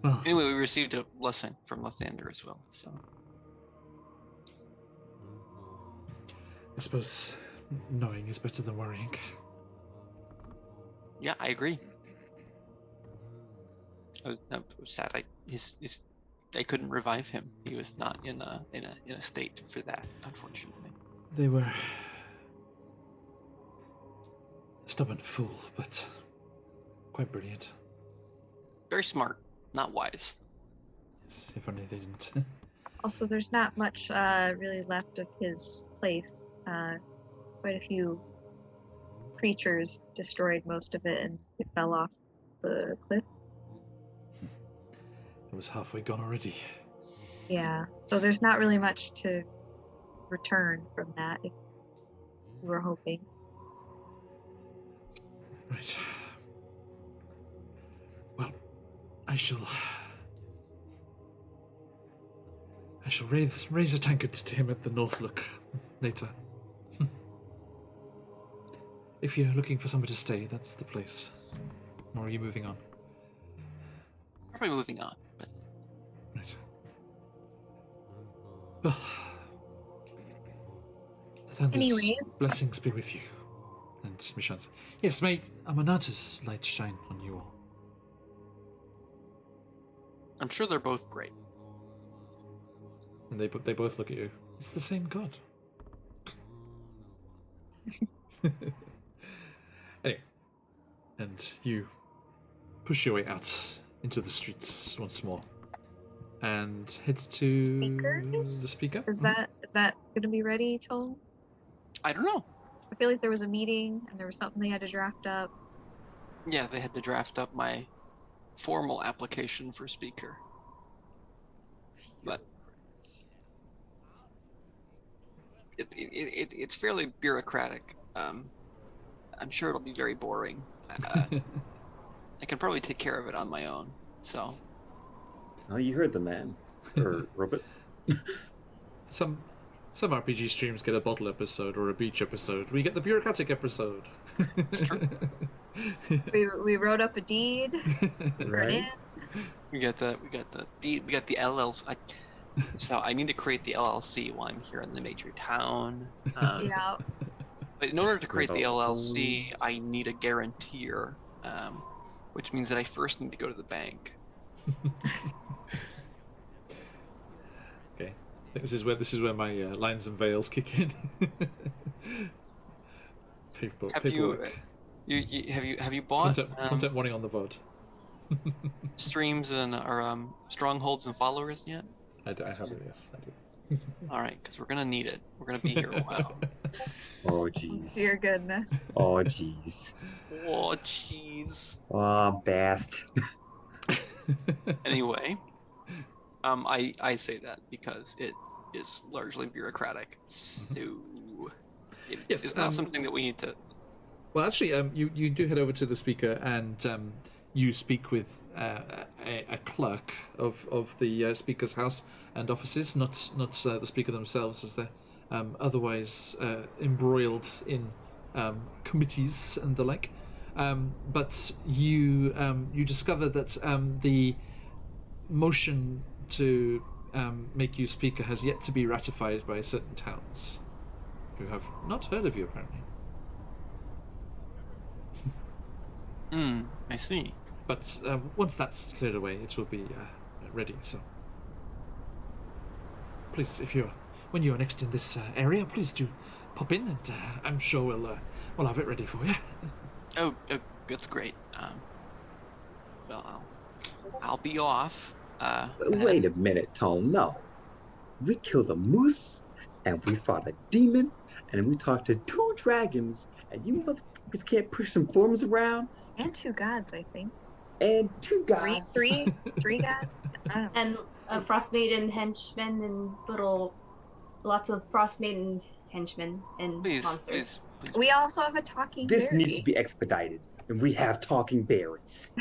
Well, anyway, we received a blessing from Lathander as well. So I suppose knowing is better than worrying. yeah, I agree. I was sad. I couldn't revive him. He was not in a state for that, unfortunately. They were a stubborn fool, but quite brilliant. Very smart, not wise. Yes, if only they didn't. also there's not much really left of his place. Quite a few creatures destroyed most of it, and it fell off the cliff. It was halfway gone already. Yeah, so there's not really much to return from that, if we were hoping. Right. Well, I shall raise a tankard to him at the North Look later. If you're looking for somewhere to stay, that's the place. Or are you moving on? Probably moving on, but Right. Well, Lathander's Anyways. blessings be with you. And Mishan's, yes, may Amanata's light shine on you all. I'm sure they're both great. And they both look at you. It's the same god. Anyway, and you push your way out into the streets once more, and head to Speakers? the speaker. Is that going to be ready, Tone? I don't know. I feel like there was a meeting and there was something they had to draft up. Yeah, they had to draft up my formal application for speaker. But it's fairly bureaucratic. I'm sure it'll be very boring. I can probably take care of it on my own. So. Oh, you heard the man. Or robot. Some RPG streams get a bottle episode or a beach episode. We get the bureaucratic episode. It's true. We wrote up a deed. Turned Right? in. We got the LLC. So I need to create the LLC while I'm here in the major town. Yeah. But in order to create the LLC, Rules. I need a guarantor, which means that I first need to go to the bank. Okay, this is where my lines and veils kick in. Paperwork. Have you bought Content warning on the VOD. streams and or strongholds and followers yet? I have it. Yes, I do. All right, because we're gonna need it. We're gonna be here a while. Oh, jeez. Dear goodness. Oh, jeez. Oh, jeez. Oh, bast. Anyway, I say that because it is largely bureaucratic, so Yes, it's not something that we need to. Well, actually, you do head over to the speaker and you speak with a clerk of the speaker's house and offices, not the speaker themselves, as they're otherwise embroiled in committees and the like. But you discover that the motion to make you speaker has yet to be ratified by certain towns who have not heard of you, apparently. I see. But once that's cleared away, it will be ready. So, please, when you are next in this area, please do pop in, and I'm sure we'll have it ready for you. Oh, that's great. Well, I'll be off. Wait a minute, Tone. No. We killed a moose, and we fought a demon, and we talked to 2 dragons, and you motherfuckers can't push some forms around? And 2 gods, I think. And 2 guys. Three gods? I don't know. And a Frostmaiden henchman and lots of Frostmaiden henchmen and Please, monsters. please. We also have a talking This berry. needs to be expedited, and we have talking berries.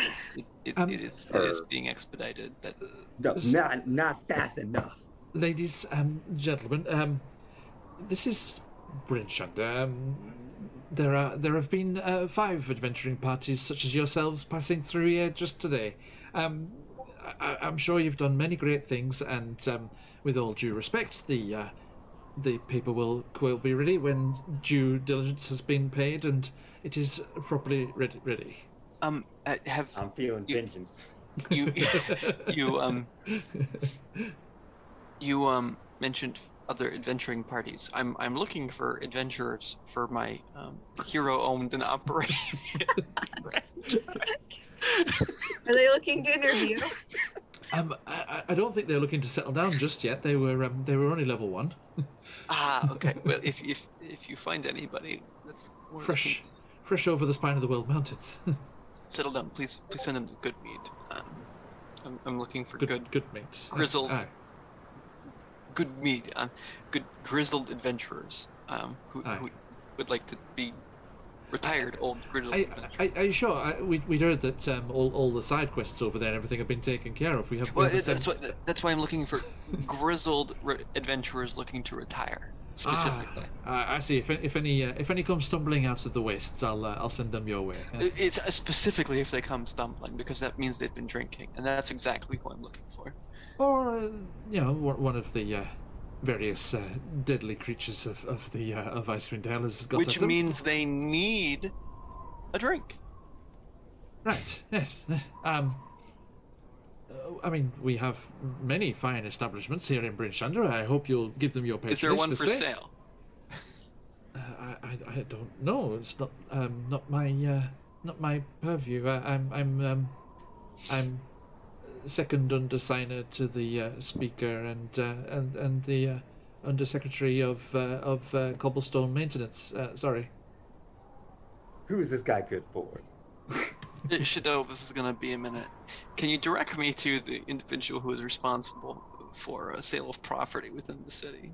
It is Sir. being expedited. That No, not fast enough. Ladies and gentlemen, this is Brinchand. There have been 5 adventuring parties such as yourselves passing through here just today. I'm sure you've done many great things, and with all due respect, the paper will be ready when due diligence has been paid and it is properly ready. have I'm feeling You- vengeance. you you mentioned other adventuring parties. I'm looking for adventurers for my hero-owned and operated. Are they looking to interview? I don't think they're looking to settle down just yet. They were only level 1. Okay. Well, if you find anybody that's more Fresh over the spine of the world mountains. settle down, please send them to good meat. I'm looking for good mates. grizzled- Aye. good meat, good grizzled adventurers who Aye. would like to be retired old grizzled adventurers. Are you sure? We'd heard that all the side quests over there and everything have been taken care of. Well, that's why I'm looking for grizzled adventurers looking to retire specifically. I see. If any come stumbling out of the wastes, I'll send them your way. It's specifically if they come stumbling, because that means they've been drinking, and that's exactly who I'm looking for. Or one of the various deadly creatures of Icewind Dale has got Which at them. means they need a drink. Right. Yes. I mean, we have many fine establishments here in Brinchanda. I hope you'll give them your patronage. Is there one to for stay. sale? I don't know. It's not my purview. I'm second undersigner to the speaker and the undersecretary of cobblestone maintenance. Sorry. Who is this guy good for? Shadow, this is gonna be a minute. Can you direct me to the individual who is responsible for a sale of property within the city?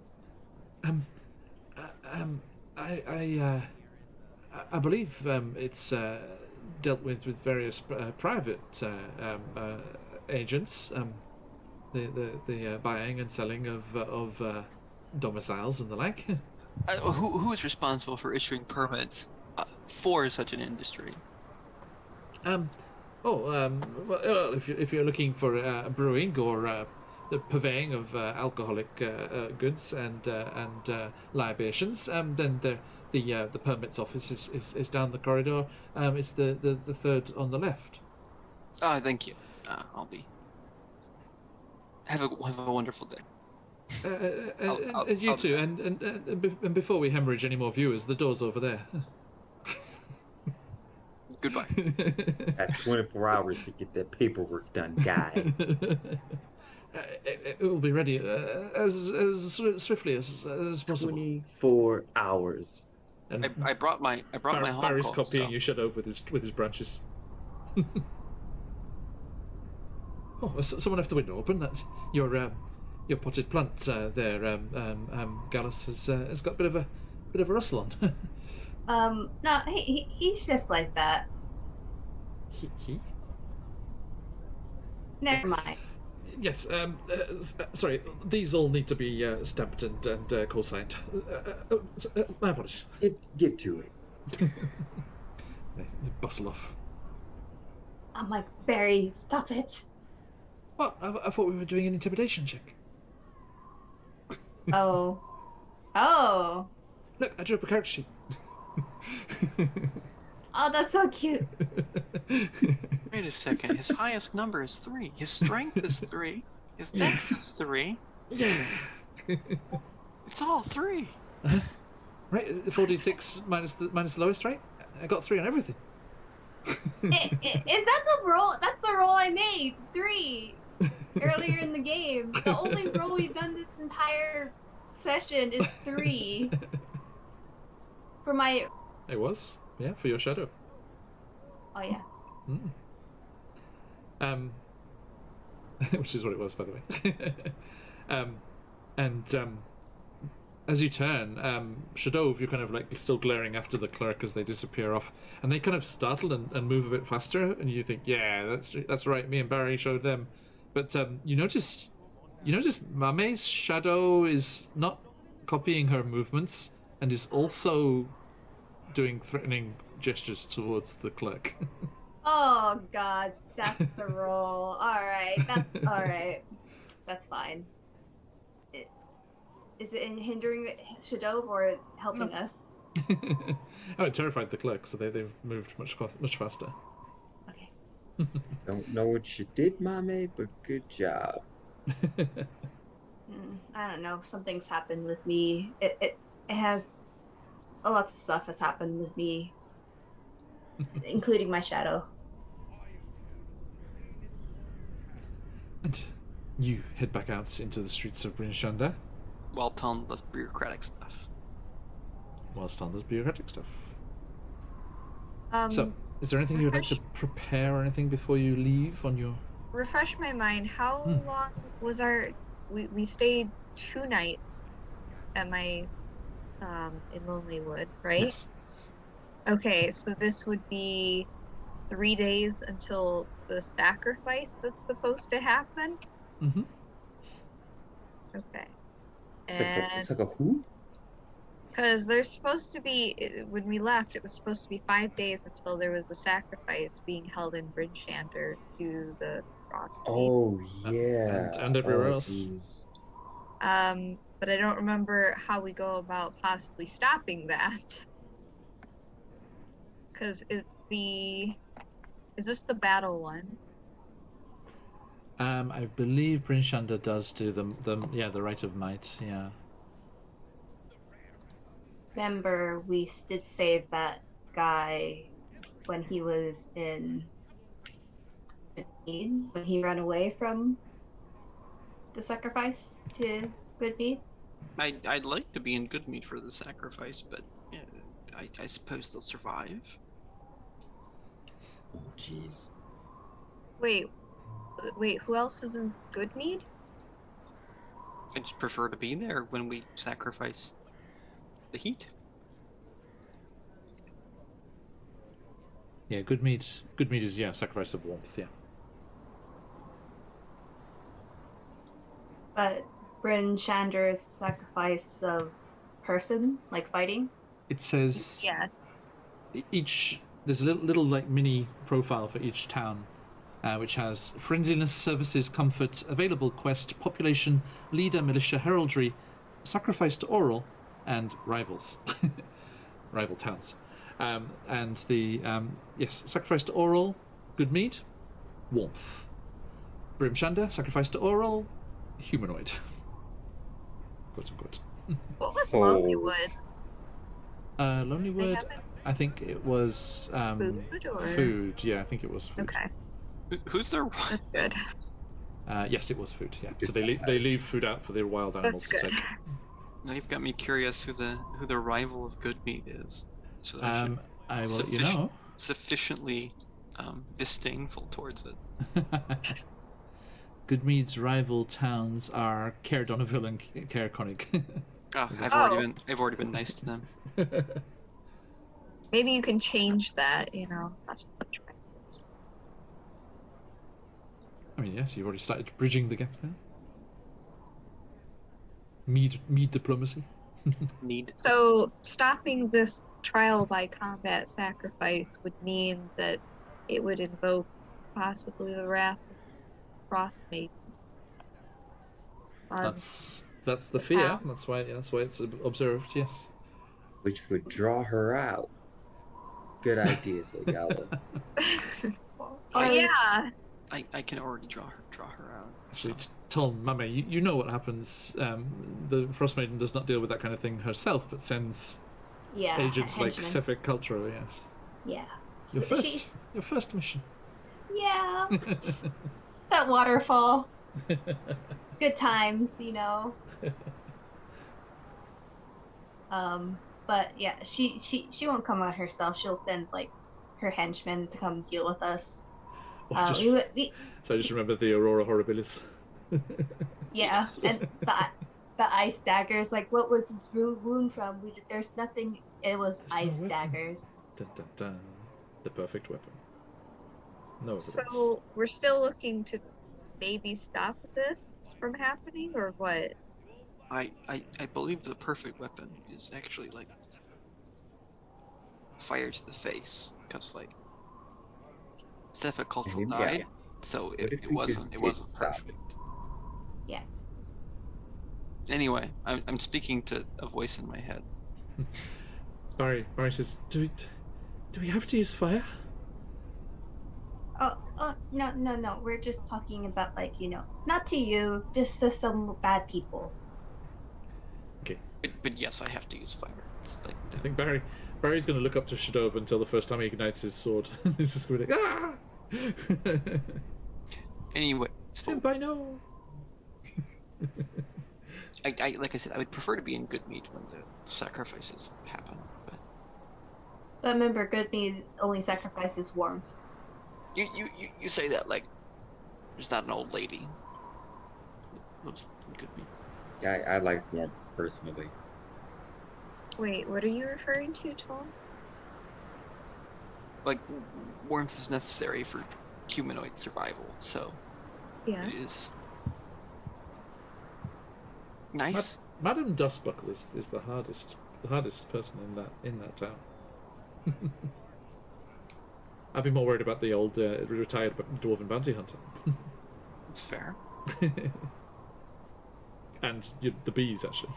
I believe it's dealt with various private agents. The buying and selling of domiciles and the like. Who is responsible for issuing permits for such an industry? Well, if you're looking for brewing or the purveying of alcoholic goods and libations, then the permits office is down the corridor. It's the third on the left. Thank you. I'll be. Have a wonderful day. You too. And before we hemorrhage any more viewers, the door's over there. Goodbye. Got 24 hours to get that paperwork done, guy. It will be ready as swiftly as possible. 24 hours. And I brought my home Barry's calls, copying so. you shadow with his branches. Oh, someone left the window open. That your potted plant there, Gallus has got a bit of a rustle on. No, he's just like that. he? Never mind. Yes. Sorry. These all need to be stamped and co-signed. My apologies. Get to it. They bustle off. I'm like, Barry, stop it. What? I thought we were doing an intimidation check. Oh. Oh. Look, I drew up a character sheet. Oh, that's so cute. Wait a second. His highest number is 3. His strength is 3. His dex is 3. Yeah. It's all 3. Right, 4d6 minus the lowest, right? I got 3 on everything. Is that the roll? That's the roll I made. 3 earlier in the game. The only roll we've done this entire session is 3 for my. It was, yeah, for your shadow. Oh yeah. Which is what it was, by the way. As you turn, Shadov, you're kind of like still glaring after the clerk as they disappear off, and they kind of startle and move a bit faster, and you think, yeah, that's right. Me and Barry showed them, but you notice Mame's shadow is not copying her movements and is also doing threatening gestures towards the clerk. Oh God, that's the roll. All right, that's all right. That's fine. Is it hindering Shadov or helping us? Oh, it terrified the clerk, so they've moved much faster. Okay. Don't know what you did, Mame, but good job. I don't know. Something's happened with me. It has a lot of stuff has happened with me, including my shadow. And you head back out into the streets of Bryn Shander. While telling the bureaucratic stuff. Whilst on this bureaucratic stuff. Um, So, is there anything you would like to prepare or anything before you leave on your... refresh my mind. How long was our? We stayed 2 nights at my in Lonelywood, right? Yes. Okay, so this would be 3 days until the sacrifice that's supposed to happen. Mm-hmm. Okay. It's like a who? Because there's supposed to be, when we left, it was supposed to be 5 days until there was a sacrifice being held in Bridgeshander to the Frostmaiden. Oh yeah. And everywhere Oh, else. geez. But I don't remember how we go about possibly stopping that. Because it's is this the battle one? I believe Bryn Shander does do the Rite of Might, yeah. Remember, we did save that guy when he was in Goodmead, when he ran away from the sacrifice to Goodmead. I'd like to be in Goodmead for the sacrifice, but yeah, I suppose they'll survive. Oh jeez. Wait, who else is in Goodmead? I just prefer to be there when we sacrifice the heat. Yeah, Goodmead is, sacrifice of warmth, yeah. But Bryn Chandra's sacrifice of person, like fighting? It says Yes. there's a little like mini profile for each town, which has friendliness, services, comfort, available quest, population, leader, militia, heraldry, sacrifice to oral, and rivals. Rival towns. And the yes, sacrifice to oral, good mead, warmth. Brimshanda, sacrifice to oral, humanoid. Quote unquote. What was Souls. Lonelywood? Lonelywood, have it? I think it was Food or food. Yeah, I think it was food. Okay, Who's their that's good. Yes, it was food. Yeah, so they leave food out for their wild animals That's to good. take. Now you've got me curious who the rival of good meat is. So that I should I will let you know. sufficiently disdainful towards it. Goodmead's rival towns are Caer Donoville and Caer Konig. Oh, Oh. I've already been nice to them. Maybe you can change that. That's what trends. I mean, yes, you've already started bridging the gap there. Mead diplomacy. Need. So stopping this trial by combat sacrifice would mean that it would invoke possibly the wrath of Frostmaiden. That's the fear. town. That's why it's observed. Yes. Which would draw her out. Good idea, Sigala. Yeah. I can already draw her out. Actually, tell Mame, you know what happens. The Frostmaiden does not deal with that kind of thing herself, but sends Yeah. agents like henchmen. Sefik Cultro. Yes. Yeah. Your So first mission. Yeah. That waterfall. Good times, But yeah, she won't come out herself. She'll send like her henchmen to come deal with us. Oh, so I just remember the Aurora Horribilis. Yeah, and the ice daggers. Like, what was his wound from? There's nothing. It was There's no ice weapon. daggers. Dun, dun, dun. The perfect weapon. No evidence. So we're still looking to maybe stop this from happening, or what? I believe the perfect weapon is actually like fire to the face, because like Sefik Cultural Yeah. died, so What it if we just wasn't did stop perfect. Yeah. Anyway, I'm speaking to a voice in my head. Barry says, do we have to use fire? Oh, no. We're just talking about not to you, just to some bad people. But yes, I have to use fire. It's like I think Barry's going to look up to Shadova until the first time he ignites his sword. He's just going to be like, ah! Anyway, so Senpai, no! I like I said, I would prefer to be in good meat when the sacrifices happen. But But remember, good meat only sacrifices warmth. you say that like there's not an old lady. Who's in good meat. Yeah, I like warmth personally. Wait, what are you referring to, Tom? Like warmth is necessary for humanoid survival, so Yeah. it is nice. Madame Dustbuckle is the hardest person in that town. I'd be more worried about the old retired dwarven bounty hunter. It's fair. And the bees, actually.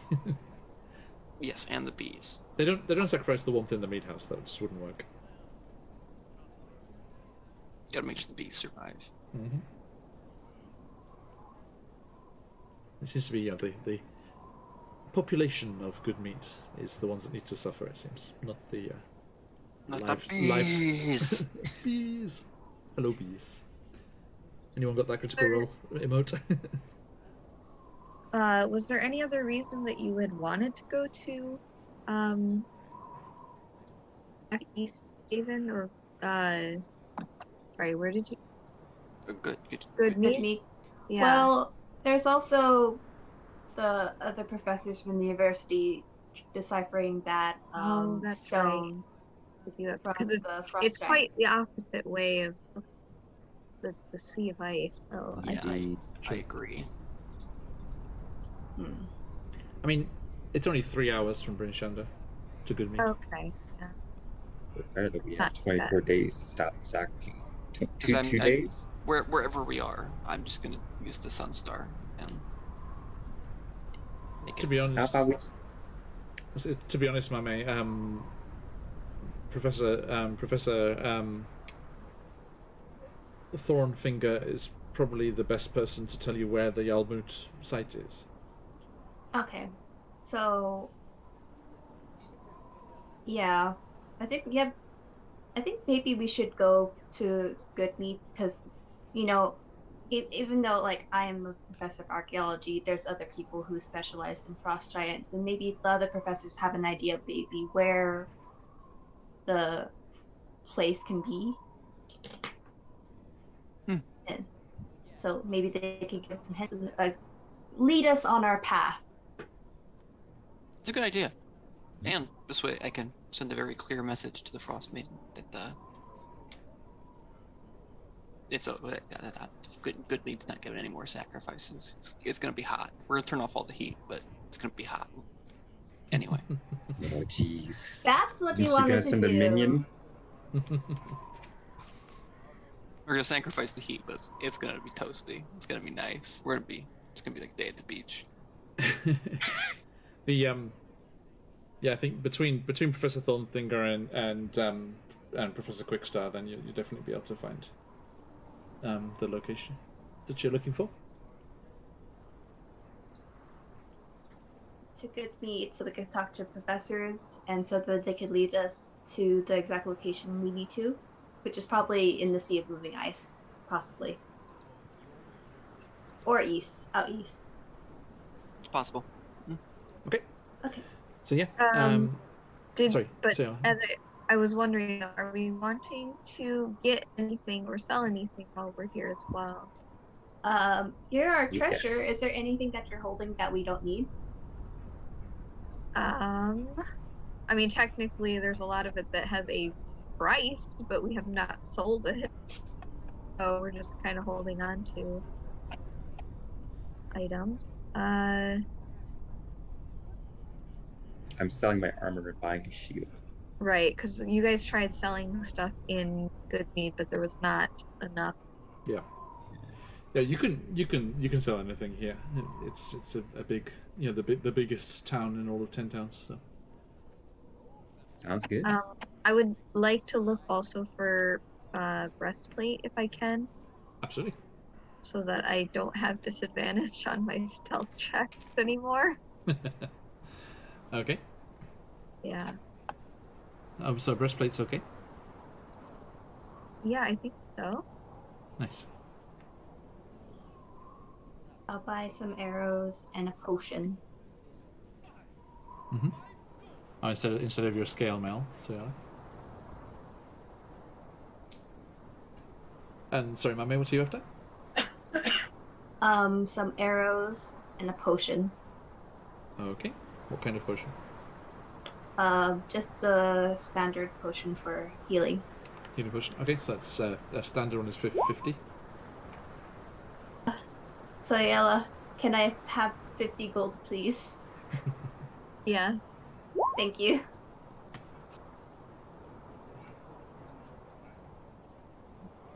Yes, and the bees. They don't sacrifice the warmth in the meat house, though. It just wouldn't work. Gotta make sure the bees survive. Mm-hmm. It seems to be the population of good meat is the ones that need to suffer. It seems, not the Not live- the bees. bees. Hello, bees. Anyone got that critical role emote? Was there any other reason that you had wanted to go to, East Haven, or, sorry, where did you? Good. Good Good meat? meat. Yeah. Well, there's also the other professors from the university deciphering that Oh, that's stone because from it's the frost it's dragon. quite the opposite way of the Sea of Ice. So Yeah, I Indeed. agree. I mean, it's only 3 hours from Brinshanda to Goodmead. Okay. Yeah. Apparently, we have Not too bad. 24 days to stop the sacrifice. Because Two days? Wherever we are, I'm just gonna use the Sunstar and make To it. be How honest, about we? Mame, Professor Thornfinger is probably the best person to tell you where the Yalmut site is. Okay. So yeah, I think maybe we should go to Goodmead because, you know, even though like I am a professor of archaeology, there's other people who specialize in frost giants, and maybe the other professors have an idea of maybe where the place can be. And so maybe they can give some hints and lead us on our path. It's a good idea, and this way I can send a very clear message to the Frostmaiden that Goodmead's not giving any more sacrifices. It's gonna be hot. We're gonna turn off all the heat, but it's gonna be hot anyway. Oh, jeez. That's what you You wanted gonna to send do. a minion? We're gonna sacrifice the heat, but it's gonna be toasty. It's gonna be nice. It's gonna be like day at the beach. I think between Professor Thornfinger and Professor Quickstar, then you'll definitely be able to find the location that you're looking for. To Goodmead so we could talk to professors and so that they could lead us to the exact location we need to, which is probably in the Sea of Moving Ice, possibly. Or out east. It's possible. Okay. Okay. So yeah. Sorry. But so, as I was wondering, are we wanting to get anything or sell anything while we're here as well? You're our treasure. Yes. Is there anything that you're holding that we don't need? I mean, technically, there's a lot of it that has a price, but we have not sold it. So we're just kind of holding on to items. I'm selling my armor and buying a shield. Right, because you guys tried selling stuff in Goodmead, but there was not enough. Yeah, you can sell anything here. It's a big, the biggest town in all of 10 towns. So Sounds good. I would like to look also for breastplate if I can, absolutely. so that I don't have disadvantage on my stealth checks anymore. Okay. Yeah. So breastplate's okay. Yeah, I think so. Nice. I'll buy some arrows and a potion. Mm-hmm. Oh, instead of your scale mail, so yeah. And sorry, Mame, what are you after? Some arrows and a potion. Okay. What kind of potion? Just a standard potion for healing. Healing potion. Okay, so that's a standard one is 50. So Yella, can I have 50 gold, please? Yeah. Thank you.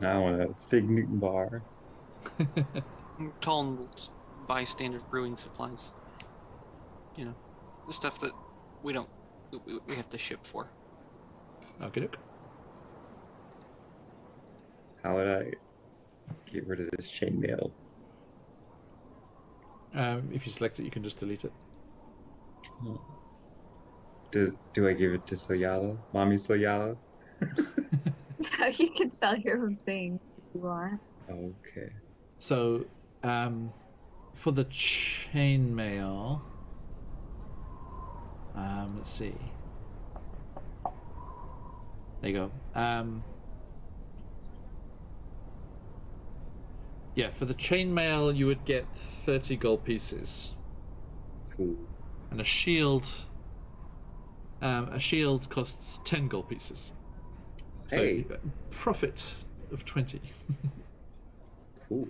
I want a Fig Newton bar. Talon will just buy standard brewing supplies. The stuff that we have to ship for. Okay, look. How would I get rid of this chainmail? If you select it, you can just delete it. Do I give it to Soyala? Mommy Soyala? You can sell your own thing if you want. Okay. So, for the chainmail, let's see. There you go. Yeah, for the chainmail, you would get 30 gold pieces, Cool. and a shield. A shield costs 10 gold pieces. So, Hey. profit of 20. Cool.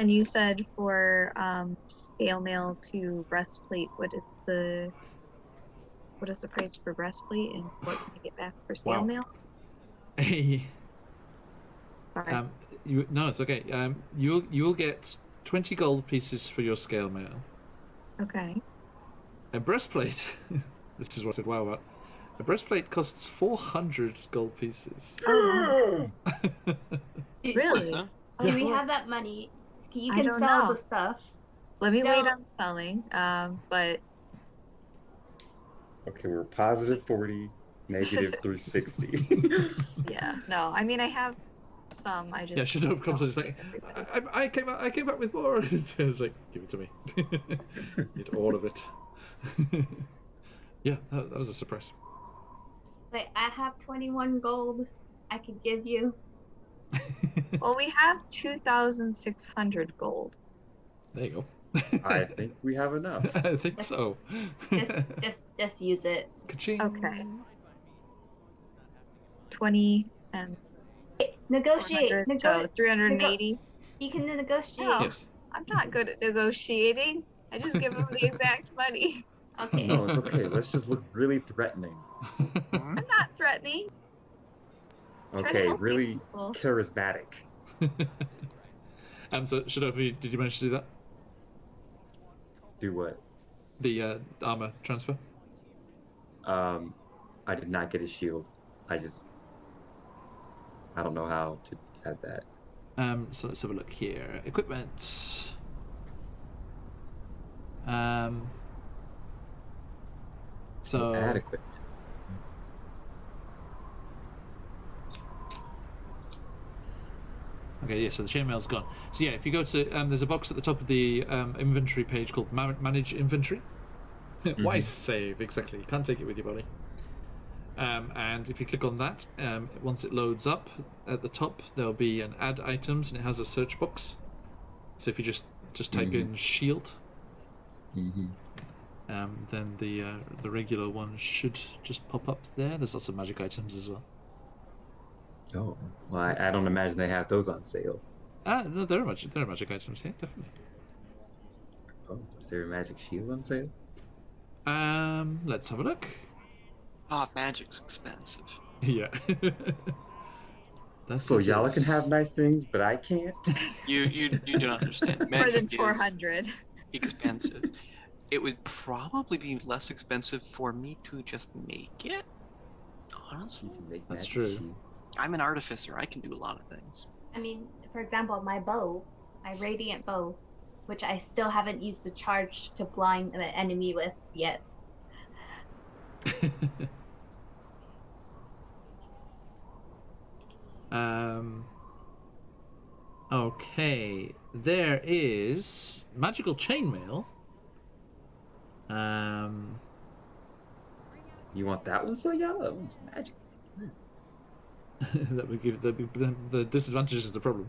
And you said for scale mail to breastplate, what is the price for breastplate, and what can I get back for scale Wow. mail? Hey. Sorry. No, it's okay. You'll get 20 gold pieces for your scale mail. Okay. A breastplate. This is what I said wow about. A breastplate costs 400 gold pieces. Oh, really? Huh? Do we have that money? You I can don't sell know. the stuff. Let me wait So- on selling. But Okay, we're positive 40, negative 360. yeah, no. I mean, I have some. I just Yeah, Shadow comes and is like, everybody. I came up with more. I was like, give it to me. Get all of it. Yeah, that was a surprise. Wait, I have 21 gold I could give you. Well, we have 2,600 gold. There you go. I think we have enough. I think so. Just use it. Ka-ching. Okay. 20 and Negotiate. 400, so 380. You can negotiate. No. Yes. I'm not good at negotiating. I just give them the exact money. Okay. No, it's okay. Let's just look really threatening. I'm not threatening. Trying to Okay, help these really people. charismatic. So Shadow, did you manage to do that? Do what? The armor transfer? I did not get a shield. I don't know how to add that. So let's have a look here. Equipment. So Adequate. okay, yeah. So the chainmail's gone. So yeah, if you go to there's a box at the top of the inventory page called Manage Inventory. Why save exactly? You can't take it with you, buddy. And if you click on that, once it loads up at the top, there'll be an add items, and it has a search box. So if you just type in shield, then the regular one should just pop up there. There's lots of magic items as well. Oh, well, I don't imagine they have those on sale. No, there are magic items here, definitely. Oh, is there a magic shield on sale? Let's have a look. Oh, magic's expensive. Yeah. That's So it y'all is. can have nice things, but I can't. You don't understand. More Magic than is 400. expensive. It would probably be less expensive for me to just make it. Honestly, You can make That's magic true. shields. I'm an artificer. I can do a lot of things. I mean, for example, my bow, my radiant bow, which I still haven't used the charge to blind the enemy with yet. Okay, there is magical chainmail. You want that one, so y'all? That one's magic. That would give the disadvantage is the problem.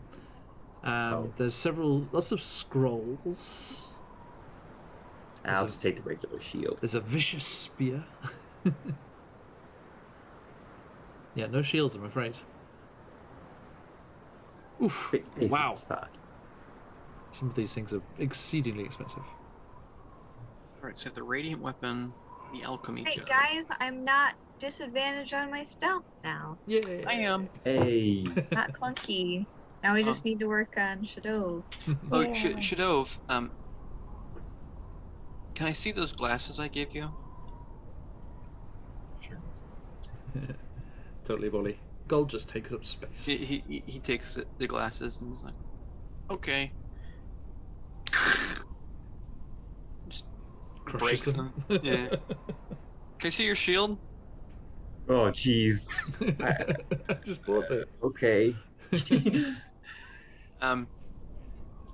Oh. There's lots of scrolls. I'll just take the regular shield. There's a vicious spear. Yeah, no shields, I'm afraid. Oof! Basic Wow. stock. Some of these things are exceedingly expensive. All right, so the radiant weapon, the alchemy Hey jug. guys, I'm not disadvantaged on my stealth now. Yeah. I am. Hey. Not clunky. Now we just need to work on Shadow. Oh, Yeah. Shadove, can I see those glasses I gave you? Sure. Totally, Bolly. Gold just takes up space. He takes the glasses and he's like, okay. Just Crushes breaks them. Yeah. Can I see your shield? Oh, jeez. I just bought it. Okay. I'm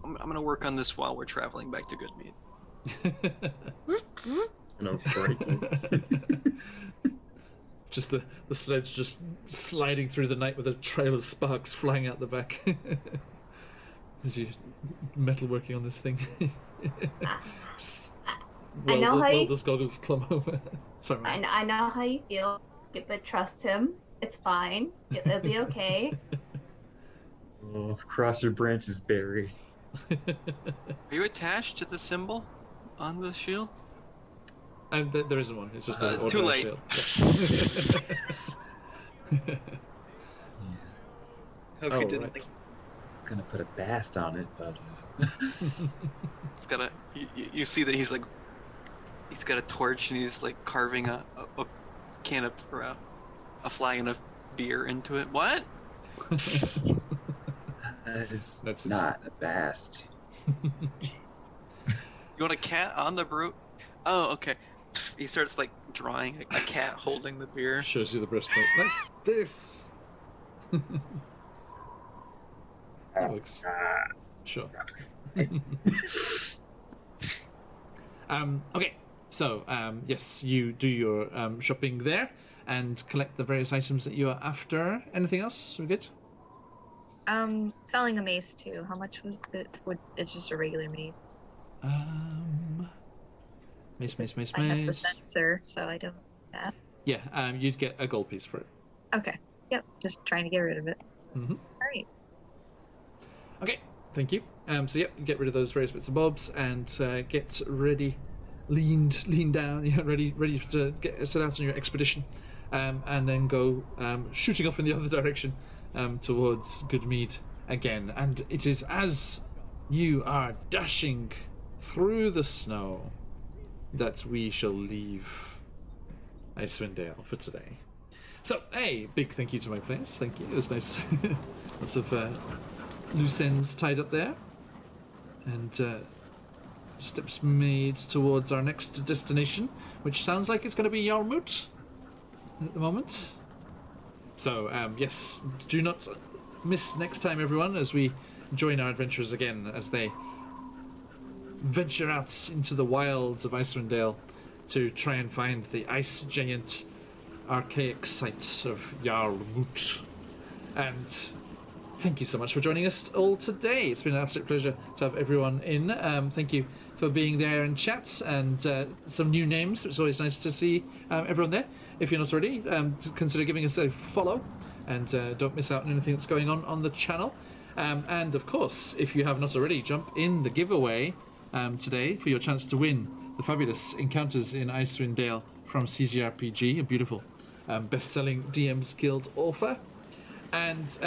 gonna work on this while we're traveling back to Goodmead. No, breaking. Just the sled's just sliding through the night with a trail of sparks flying out the back. As you metalworking on this thing. Just I know how you- welder's goggles climb over. Sorry, man. I know how you feel, but trust him. It's fine. It'll be okay. Oh, cross your branches, Barry. Are you attached to the symbol on the shield? And there isn't one. It's just an Too ordinary late. shield. Yeah. Hope Oh, you didn't right. like Gonna put a bast on it, but It's got a. You see that he's got a torch and he's like carving a can of or a flagon of beer into it. What? that is That's not a bast. You want a cat on the brute? Oh, okay. He starts like drawing a cat holding the beer. Shows you the breastplate like this. That looks sure. Okay, so yes, you do your shopping there and collect the various items that you are after. Anything else? We good? Selling a mace too. How much was it? It's just a regular mace. Mace. I have the sensor, so I don't have that. Yeah, you'd get a gold piece for it. Okay. Yep. Just trying to get rid of it. Mm-hmm. All right. Okay, thank you. So yeah, you get rid of those various bits and bobs and get ready, lean down, yeah, ready to set out on your expedition, and then go shooting off in the other direction towards Goodmead again. And it is as you are dashing through the snow that we shall leave Icewind Dale for today. So, a big thank you to my players. Thank you. It was nice. Lots of loose ends tied up there. And steps made towards our next destination, which sounds like it's going to be Yarmouth at the moment. So, yes, do not miss next time, everyone, as we join our adventurers again as they venture out into the wilds of Icewind Dale to try and find the ice giant archaic site of Yarmouth. And thank you so much for joining us all today. It's been an absolute pleasure to have everyone in. Thank you for being there in chat and some new names. It's always nice to see everyone there. If you're not already, consider giving us a follow and don't miss out on anything that's going on the channel. And of course, if you have not already, jump in the giveaway today for your chance to win the fabulous Encounters in Icewind Dale from CZRPG, a beautiful best-selling DM's Guild author. And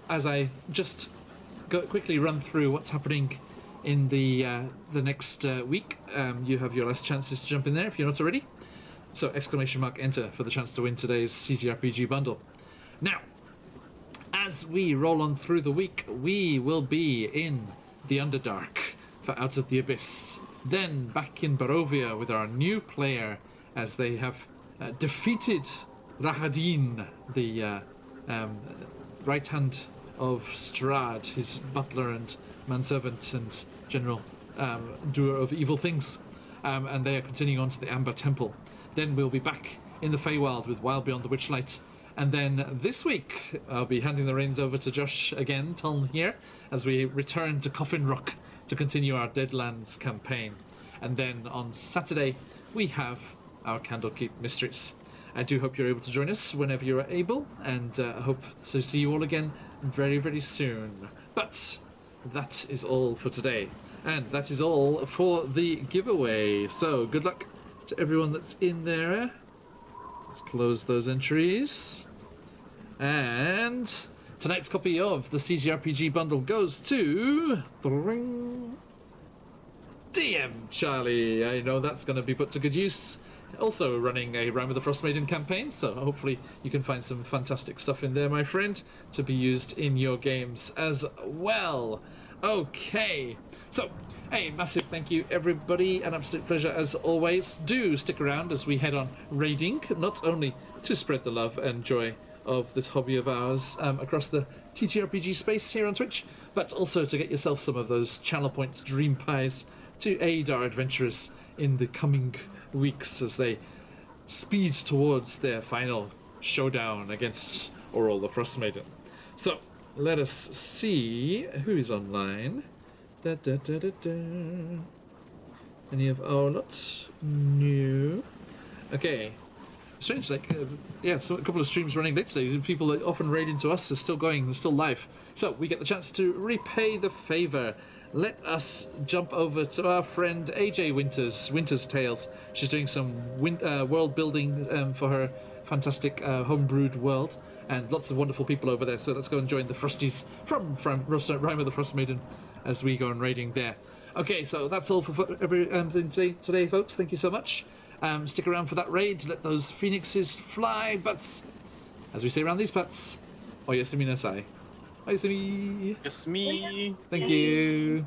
as I just quickly run through what's happening in the next week, you have your last chances to jump in there if you're not already. So !enter for the chance to win today's CZRPG bundle. Now, as we roll on through the week, we will be in the Underdark for Out of the Abyss. Then back in Barovia with our new player as they have defeated Rahadin, the right hand of Strahd, his butler and manservant and general doer of evil things. And they are continuing on to the Amber Temple. Then we'll be back in the Feywild with Wild Beyond the Witchlight. And then this week, I'll be handing the reins over to Josh again, Tom here, as we return to Coffin Rock to continue our Deadlands campaign. And then on Saturday, we have our Candlekeep Mysteries. I do hope you're able to join us whenever you're able, and I hope to see you all again very, very soon. But that is all for today, and that is all for the giveaway. So good luck to everyone that's in there. Let's close those entries. And tonight's copy of the CZRPG bundle goes to DM Charlie. I know that's going to be put to good use. Also running a Rime of the Frostmaiden campaign, so hopefully you can find some fantastic stuff in there, my friend, to be used in your games as well. Okay, so a massive thank you, everybody. An absolute pleasure as always. Do stick around as we head on raiding, not only to spread the love and joy of this hobby of ours across the TTRPG space here on Twitch, but also to get yourself some of those channel points, dream pies, to aid our adventurers in the coming weeks as they speed towards their final showdown against Oral the Frostmaiden. So let us see who's online. Any of our lots? No. Okay. strange. Like, yeah, so a couple of streams running late today. People that often raid into us are still going, they're still live. So we get the chance to repay the favor. Let us jump over to our friend AJ Winter's Tales. She's doing some world building for her fantastic homebrewed world, and lots of wonderful people over there. So let's go and join the Frosties from Rime of the Frostmaiden as we go on raiding there. Okay, so that's all for everything today, folks. Thank you so much. Stick around for that raid. Let those phoenixes fly. But as we say around these parts, oyasumi nasai. Oyasumi. Yes, me. Thank you.